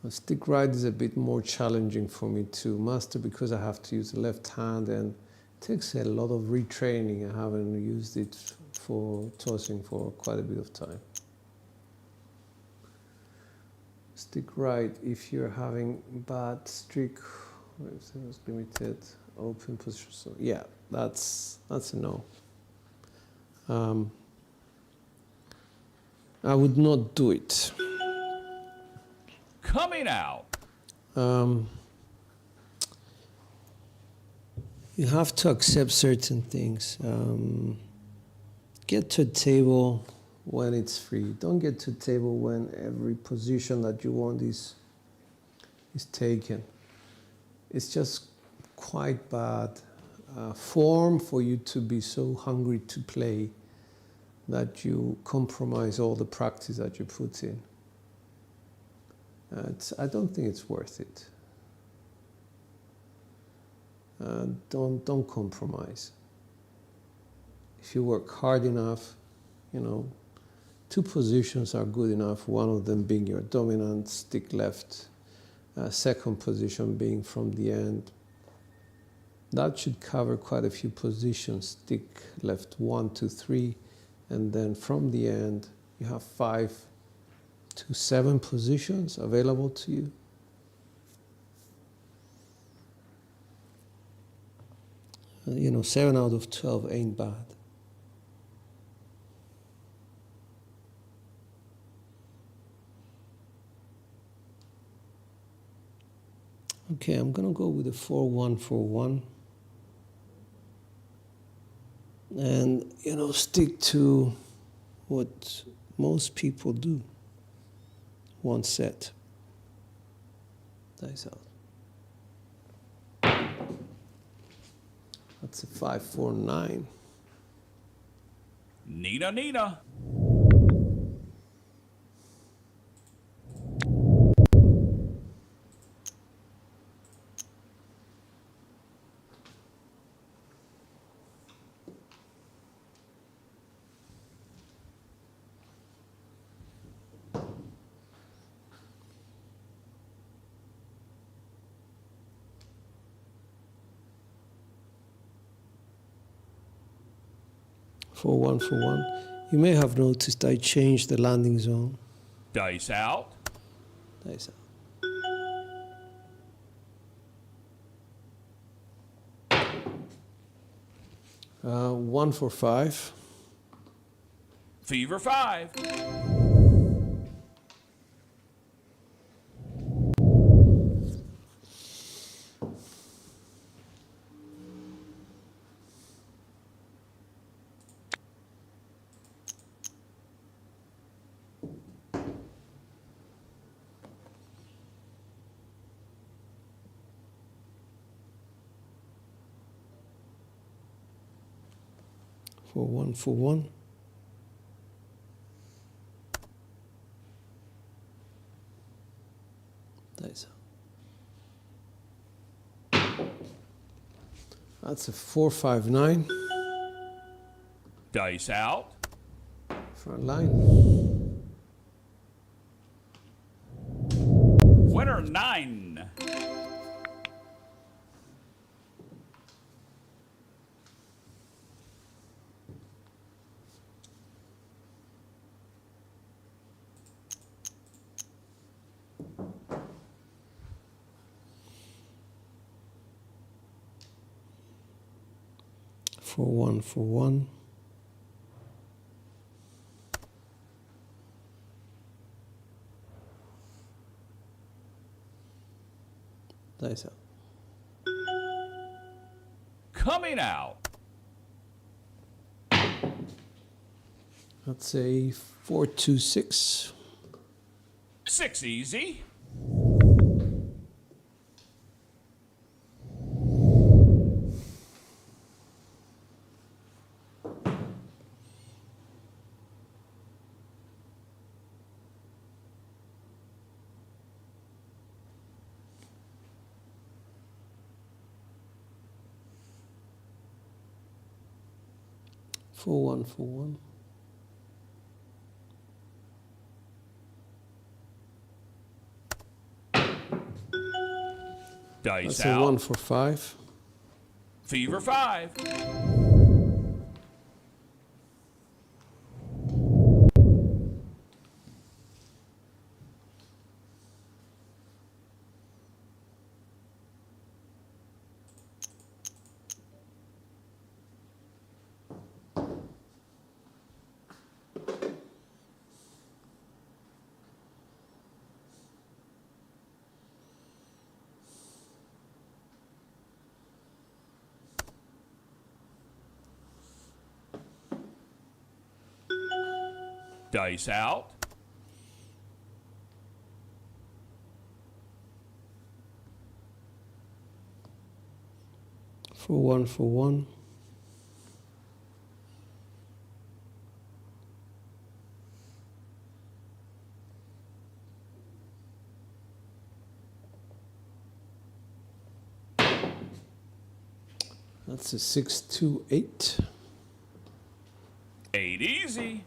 A stick right is a bit more challenging for me to master because I have to use the left hand and it takes a lot of retraining. I haven't used it for tossing for quite a bit of time. Stick right, if you're having bad streak, limited open position. So yeah, that's a no. I would not do it. Coming out. You have to accept certain things. Get to a table when it's free. Don't get to a table when every position that you want is taken. It's just quite bad form for you to be so hungry to play that you compromise all the practice that you put in. I don't think it's worth it. Don't compromise. If you work hard enough, you know, 2 positions are good enough. One of them being your dominant stick left, second position being from the end. That should cover quite a few positions. Stick left 1, 2, 3, and then from the end you have 5 to 7 positions available to you. You know, 7 out of 12 ain't bad. Okay, I'm gonna go with a 4-1-4-1. And, you know, stick to what most people do. One set. Dice out. That's a 5-4-9. Nina. 4-1-4-1. You may have noticed I changed the landing zone. Dice out. Dice out. 1-4-5. Fever 5. For 1 for 1. Dice out. That's a 4-5-9. Dice out. Front line. Winner 9. For 1 for 1. Dice out. Coming out. That's a 4-2-6. 6 easy. For 1 for 1. Dice That's out. a 1 for 5. Fever 5. Dice out. For 1 for 1. That's a 6-2-8. 8 easy.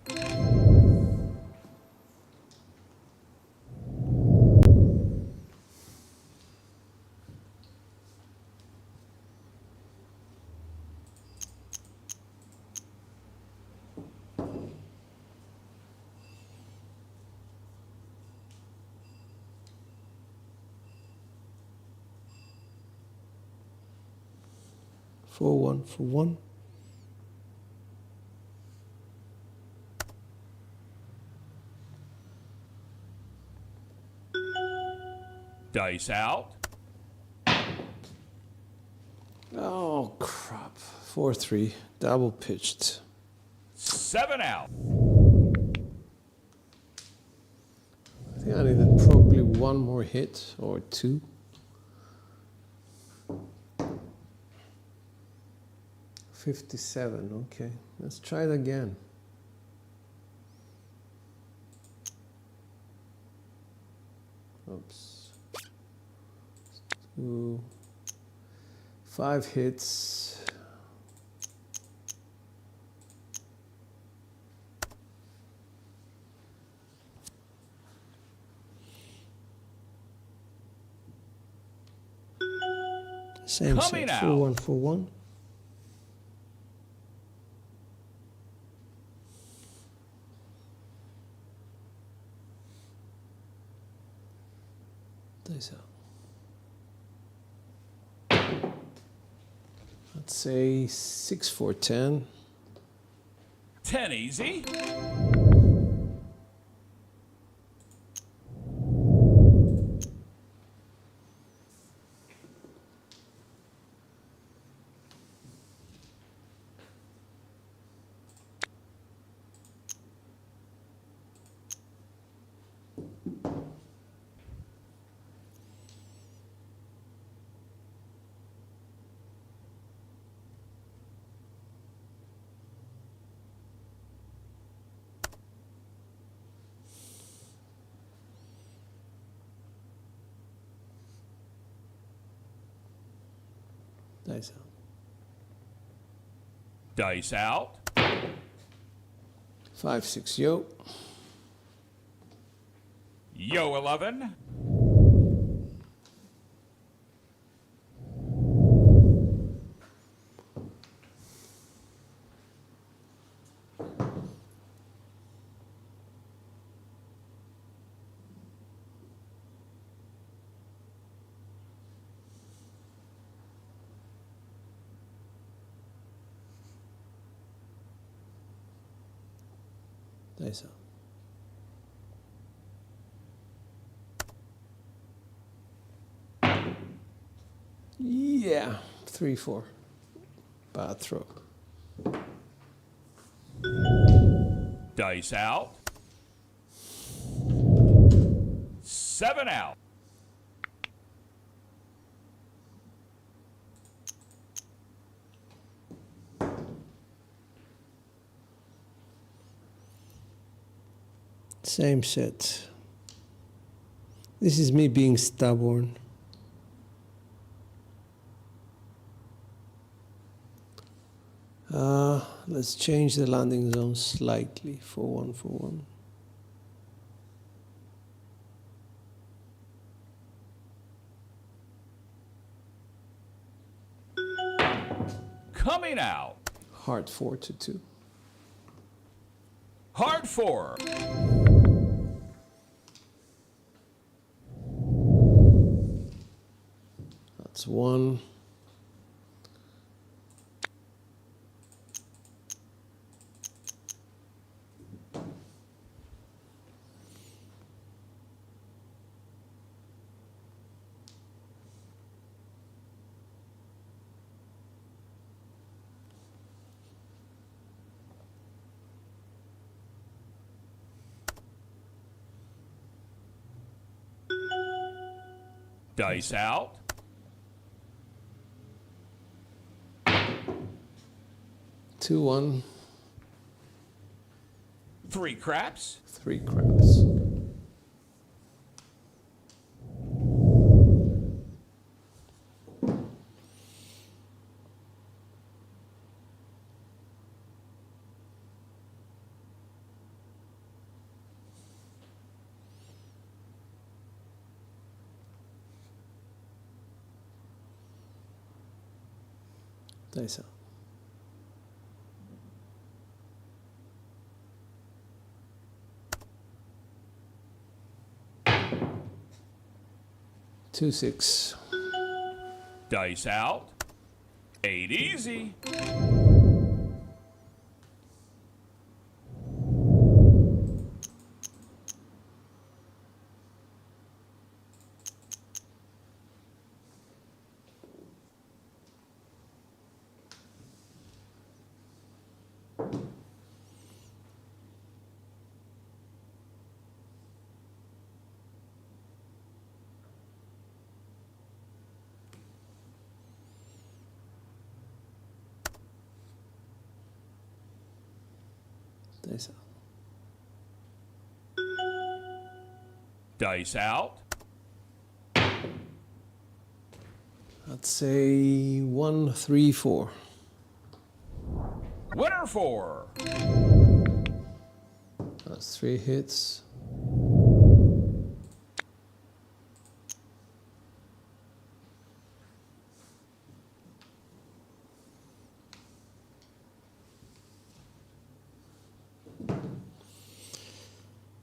For 1 for 1. Dice out. Oh, crap. 4-3. Double pitched. 7 out. I think I needed probably one more hit or two. $57. Okay, let's try it again. Oops. 2, 5 hits. Same Coming set. out. 4-1 for 1. Dice out. Let's say 6 for 10. 10 easy. Dice out. Dice out. 5, 6, yo. Yo 11. Dice out. Yeah, 3, 4. Bad throw. Dice out. 7 out. Same set. This is me being stubborn. Let's change the landing zone slightly. 4-1, 4-1. Coming out. Heart 4 to 2. Hard 4. That's 1. Dice out. 2-1. 3 craps. 3 craps. Dice out. Two, 6. Dice out. 8 easy. Dice out. Dice out. I'd say 1, 3, 4. Winner 4. That's 3 hits.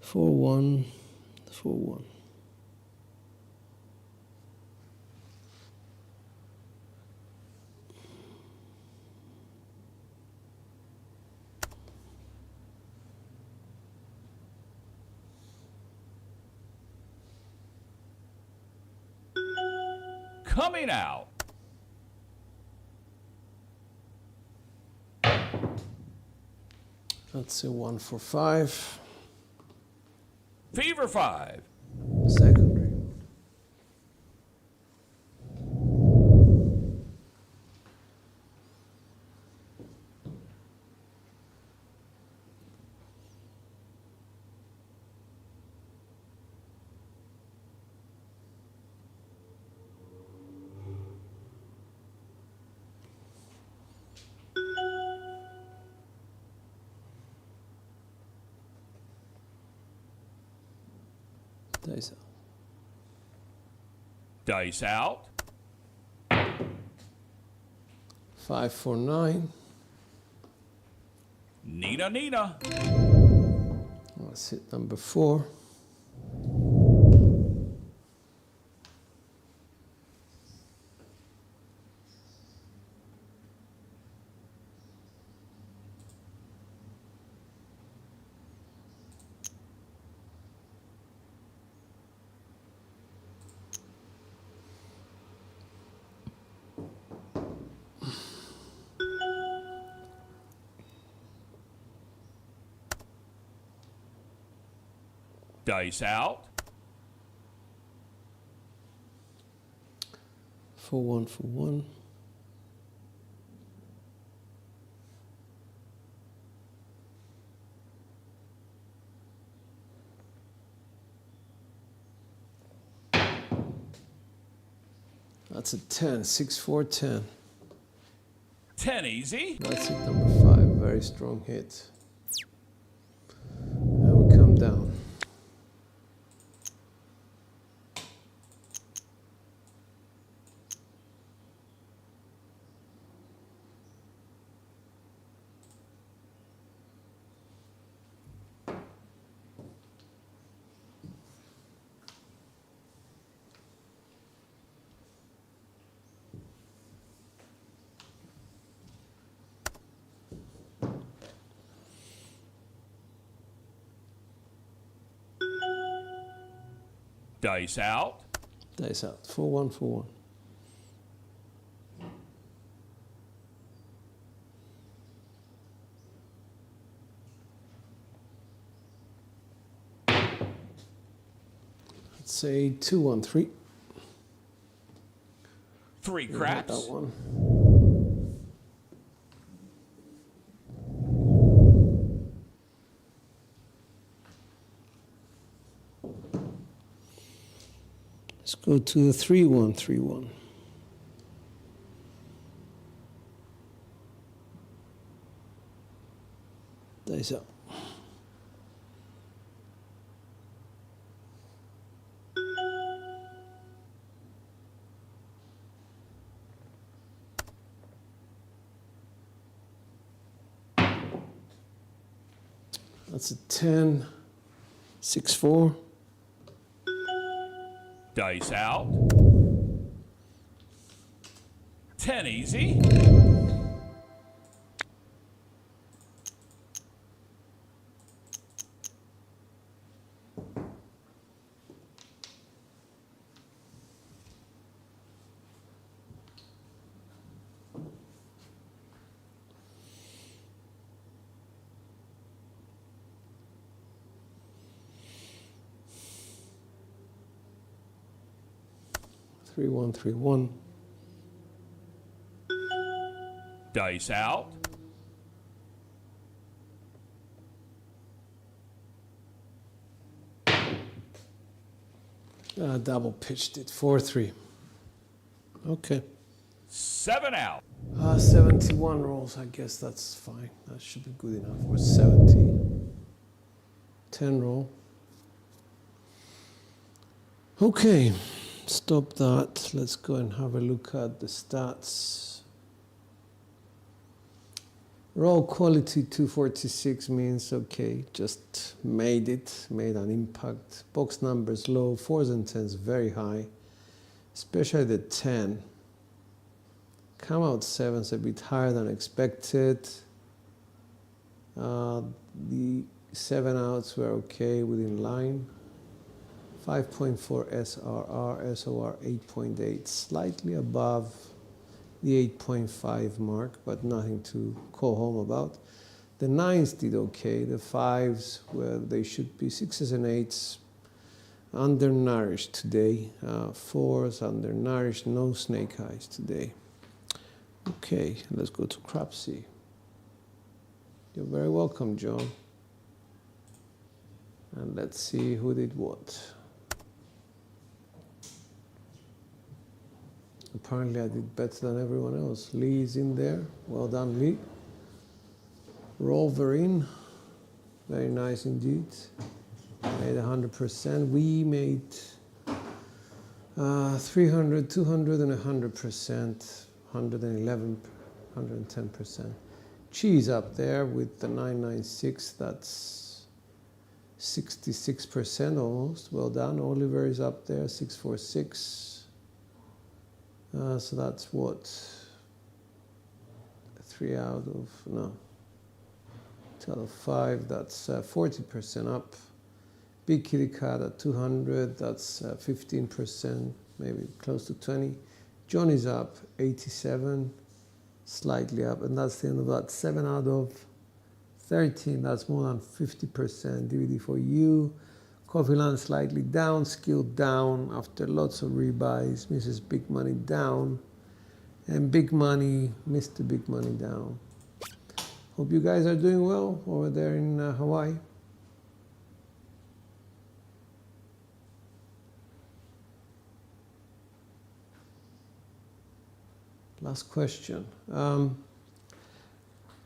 Four, 1, 4, 1. Coming out. That's a 1 for 5. Fever 5. Secondary. Dice out. Dice out. 5, 4, 9. Nina, Nina. That's hit number 4. Dice out. 4, 1 for 1. That's a 10. 6, 4, 10. 10 easy. That's hit number 5. Very strong hit. And we come down. Dice out. Dice out. 4, 1 for 1. Let's say 2, 1, 3. 3 That craps. one. Let's go to the 3, 1, 3, 1. Dice out. That's a 10, 6, 4. Dice out. 10 easy. Three, 1, 3, 1. Dice out. Double pitched it. 4, 3. Okay. 7 out. 71 rolls. I guess that's fine. That should be good enough for 70. 10 roll. Okay. Stop that. Let's go and have a look at the stats. Roll quality 246 means okay, just made it, made an impact. Box numbers low, 4s and 10s very high, especially the 10. Come out 7s a bit higher than expected. The 7 outs were okay, within line. 5.4 SRR, SOR 8.8, slightly above the 8.5 mark, but nothing to call home about. The 9s did okay, the 5s where they should be, 6s and 8s undernourished today, 4s undernourished, no snake eyes today. Okay, let's go to Crapsy. You're very welcome, John. And let's see who did what. Apparently I did better than everyone else. Lee is in there. Well done, Lee. Wolverine. Very nice indeed. made 100%. We made 300, 200, and 100%, 111, 110%. Cheese up there with the 996, that's 66% almost. Well done. Oliver is up there, 646. So that's what? 3 out of, no, 2 out of 5, that's 40% up. Big Kitty Cat at 200, that's 15%, maybe close to 20. Johnny's up, 87, slightly up, and that's the end of that. 7 out of 13, that's more than 50%. DVD for you. Coffee Land slightly down, Skill down after lots of rebuys. Mrs. Big Money down, and Big Money, Mr. Big Money down. Hope you guys are doing well over there in Hawaii. Last question.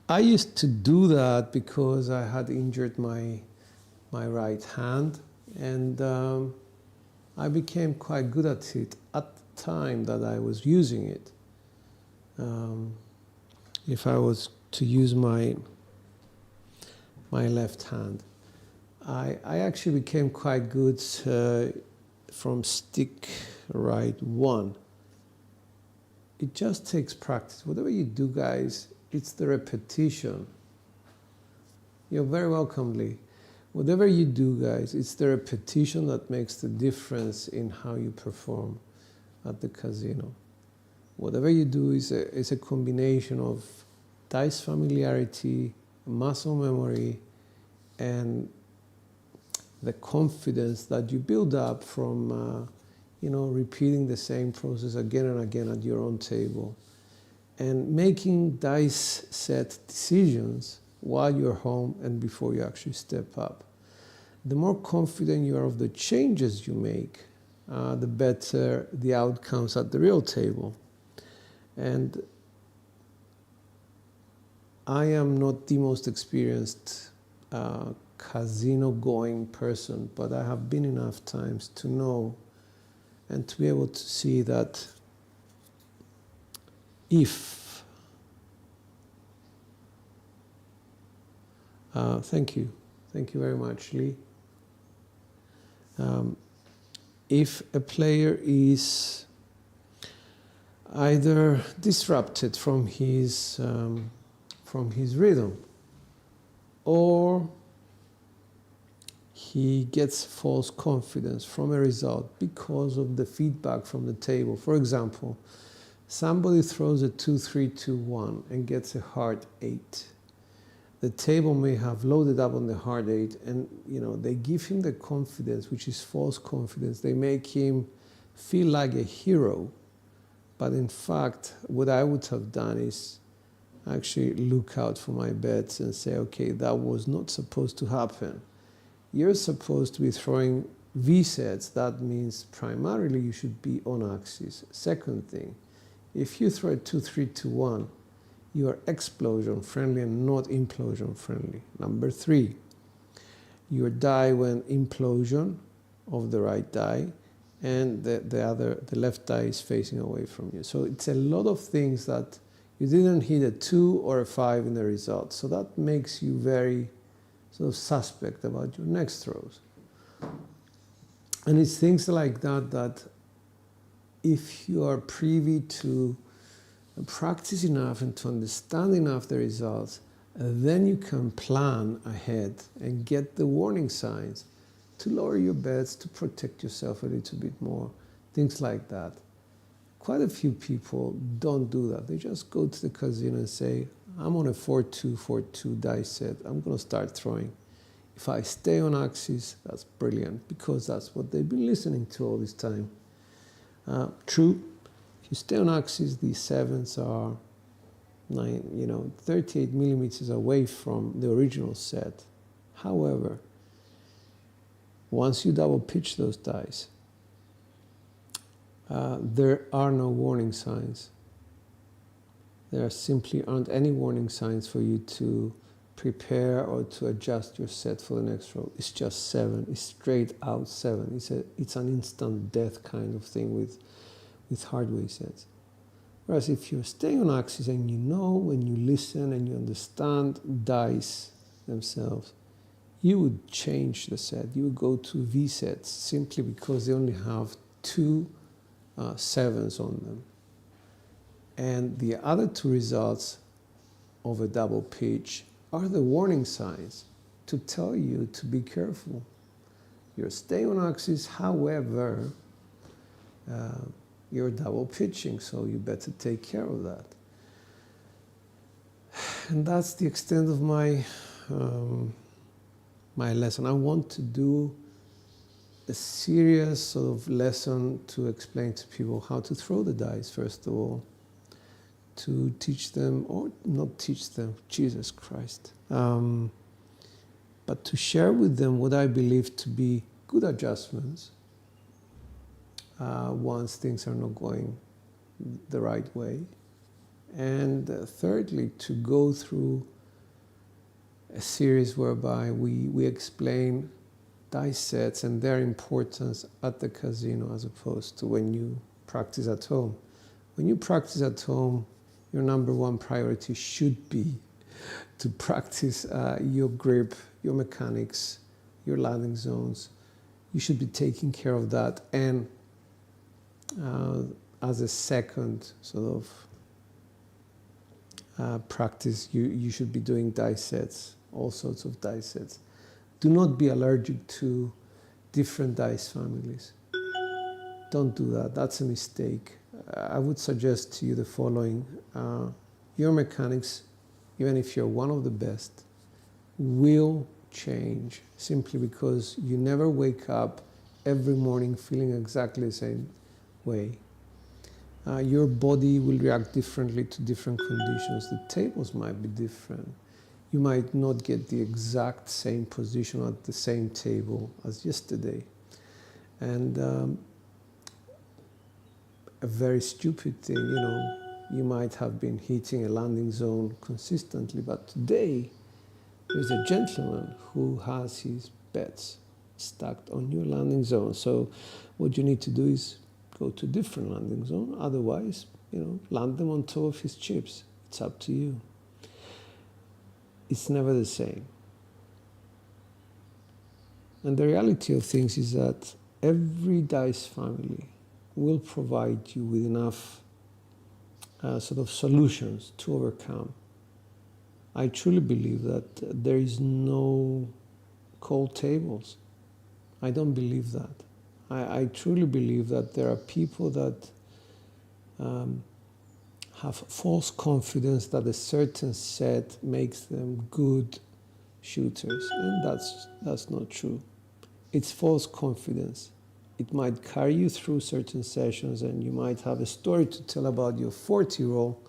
I used to do that because I had injured my right hand, and I became quite good at it at the time that I was using it. If I was to use my left hand, I actually became quite good from stick right 1. It just takes practice. Whatever you do, guys, it's the repetition. You're very welcome, Lee. Whatever you do, guys, it's the repetition that makes the difference in how you perform at the casino. Whatever you do is a combination of dice familiarity, muscle memory, and the confidence that you build up from repeating the same process again and again at your own table, and making dice set decisions while you're home and before you actually step up. The more confident you are of the changes you make, the better the outcomes at the real table. And I am not the most experienced casino going person, but I have been enough times to know and to be able to see that if, thank you very much, Lee. If a player is either disrupted from his rhythm, or he gets false confidence from a result because of the feedback from the table. For example, somebody throws a 2-3-2-1 and gets a hard 8. The table may have loaded up on the hard 8, and they give him the confidence, which is false confidence. They make him feel like a hero. But in fact, what I would have done is actually look out for my bets and say, okay, that was not supposed to happen. You're supposed to be throwing V sets. That means primarily you should be on axis. Second thing, if you throw a 2-3-2-1, you are explosion friendly and not implosion friendly. Number 3, your die went implosion of the right die, and the left die is facing away from you. So it's a lot of things that you didn't hit a 2 or a 5 in the result. So that makes you very sort of suspect about your next throws. And it's things like that if you are privy to practice enough and to understand enough the results, then you can plan ahead and get the warning signs to lower your bets, to protect yourself a little bit more, things like that. Quite a few people don't do that. They just go to the casino and say, I'm on a 4-2-4-2 dice set. I'm going to start throwing. If I stay on axis, that's brilliant, because that's what they've been listening to all this time. True, if you stay on axis, these 7s are 38 millimeters away from the original set. However, once you double pitch those dice, there are no warning signs. There simply aren't any warning signs for you to prepare or to adjust your set for the next roll. It's just 7. It's straight out 7. It's an instant death kind of thing with hardware sets. Whereas if you're staying on axis and you know when you listen and you understand dice themselves, you would change the set. You would go to V sets simply because they only have 2 7s on them. And the other 2 results of a double pitch are the warning signs to tell you to be careful. You're staying on axis, however, you're double pitching, so you better take care of that. And that's the extent of my my lesson. I want to do a serious sort of lesson to explain to people how to throw the dice, first of all, to teach them, or not teach them, Jesus Christ, but to share with them what I believe to be good adjustments once things are not going the right way. And thirdly, to go through a series whereby we explain dice sets and their importance at the casino as opposed to when you practice at home. When you practice at home, your number one priority should be to practice your grip, your mechanics, your landing zones. You should be taking care of that. And as a second sort of practice, you should be doing dice sets, all sorts of dice sets. Do not be allergic to different dice families. Don't do that. That's a mistake. I would suggest to you the following. Your mechanics, even if you're one of the best, will change simply because you never wake up every morning feeling exactly the same way. Your body will react differently to different conditions. The tables might be different. You might not get the exact same position at the same table as yesterday. And a very stupid thing, you might have been hitting a landing zone consistently, but today there's a gentleman who has his bets stacked on your landing zone. So what you need to do is go to a different landing zone. Otherwise, land them on top of his chips. It's up to you. It's never the same. And the reality of things is that every dice family will provide you with enough sort of solutions to overcome. I truly believe that there is no cold tables. I don't believe that. I truly believe that there are people that have false confidence that a certain set makes them good shooters, and that's not true. It's false confidence. It might carry you through certain sessions and you might have a story to tell about your 40 roll,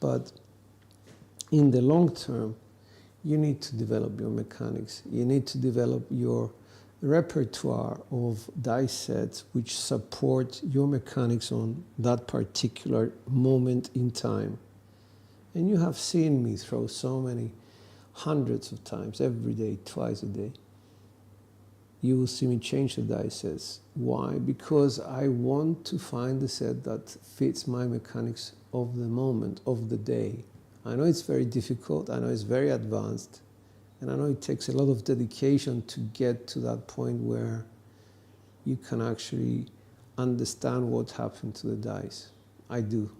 but in the long term, you need to develop your mechanics. You need to develop your repertoire of dice sets which support your mechanics on that particular moment in time. And you have seen me throw so many hundreds of times, every day, twice a day. You will see me change the dice sets. Why? Because I want to find the set that fits my mechanics of the moment, of the day. I know it's very difficult, I know it's very advanced, and I know it takes a lot of dedication to get to that point where you can actually understand what happened to the dice. I do.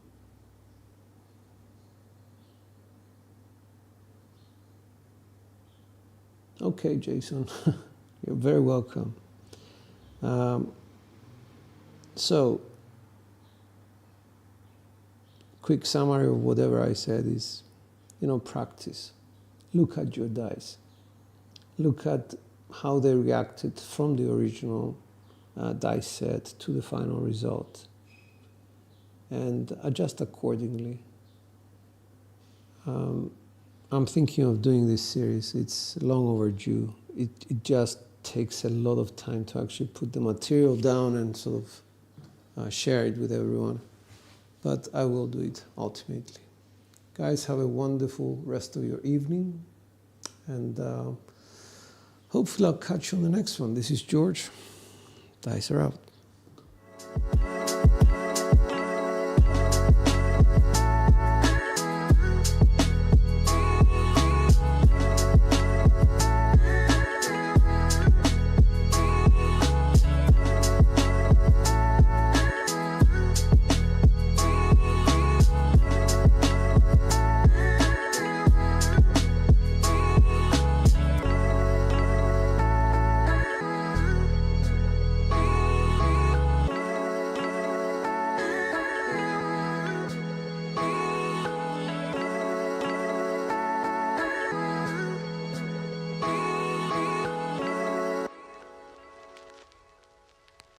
Okay, Jason, you're very welcome. So, quick summary of whatever I said is, practice. Look at your dice. Look at how they reacted from the original dice set to the final result, and adjust accordingly. I'm thinking of doing this series. It's long overdue. It just takes a lot of time to actually put the material down and sort of share it with everyone. But I will do it ultimately. Guys, have a wonderful rest of your evening. And hopefully I'll catch you on the next one. This is George. Dice are out.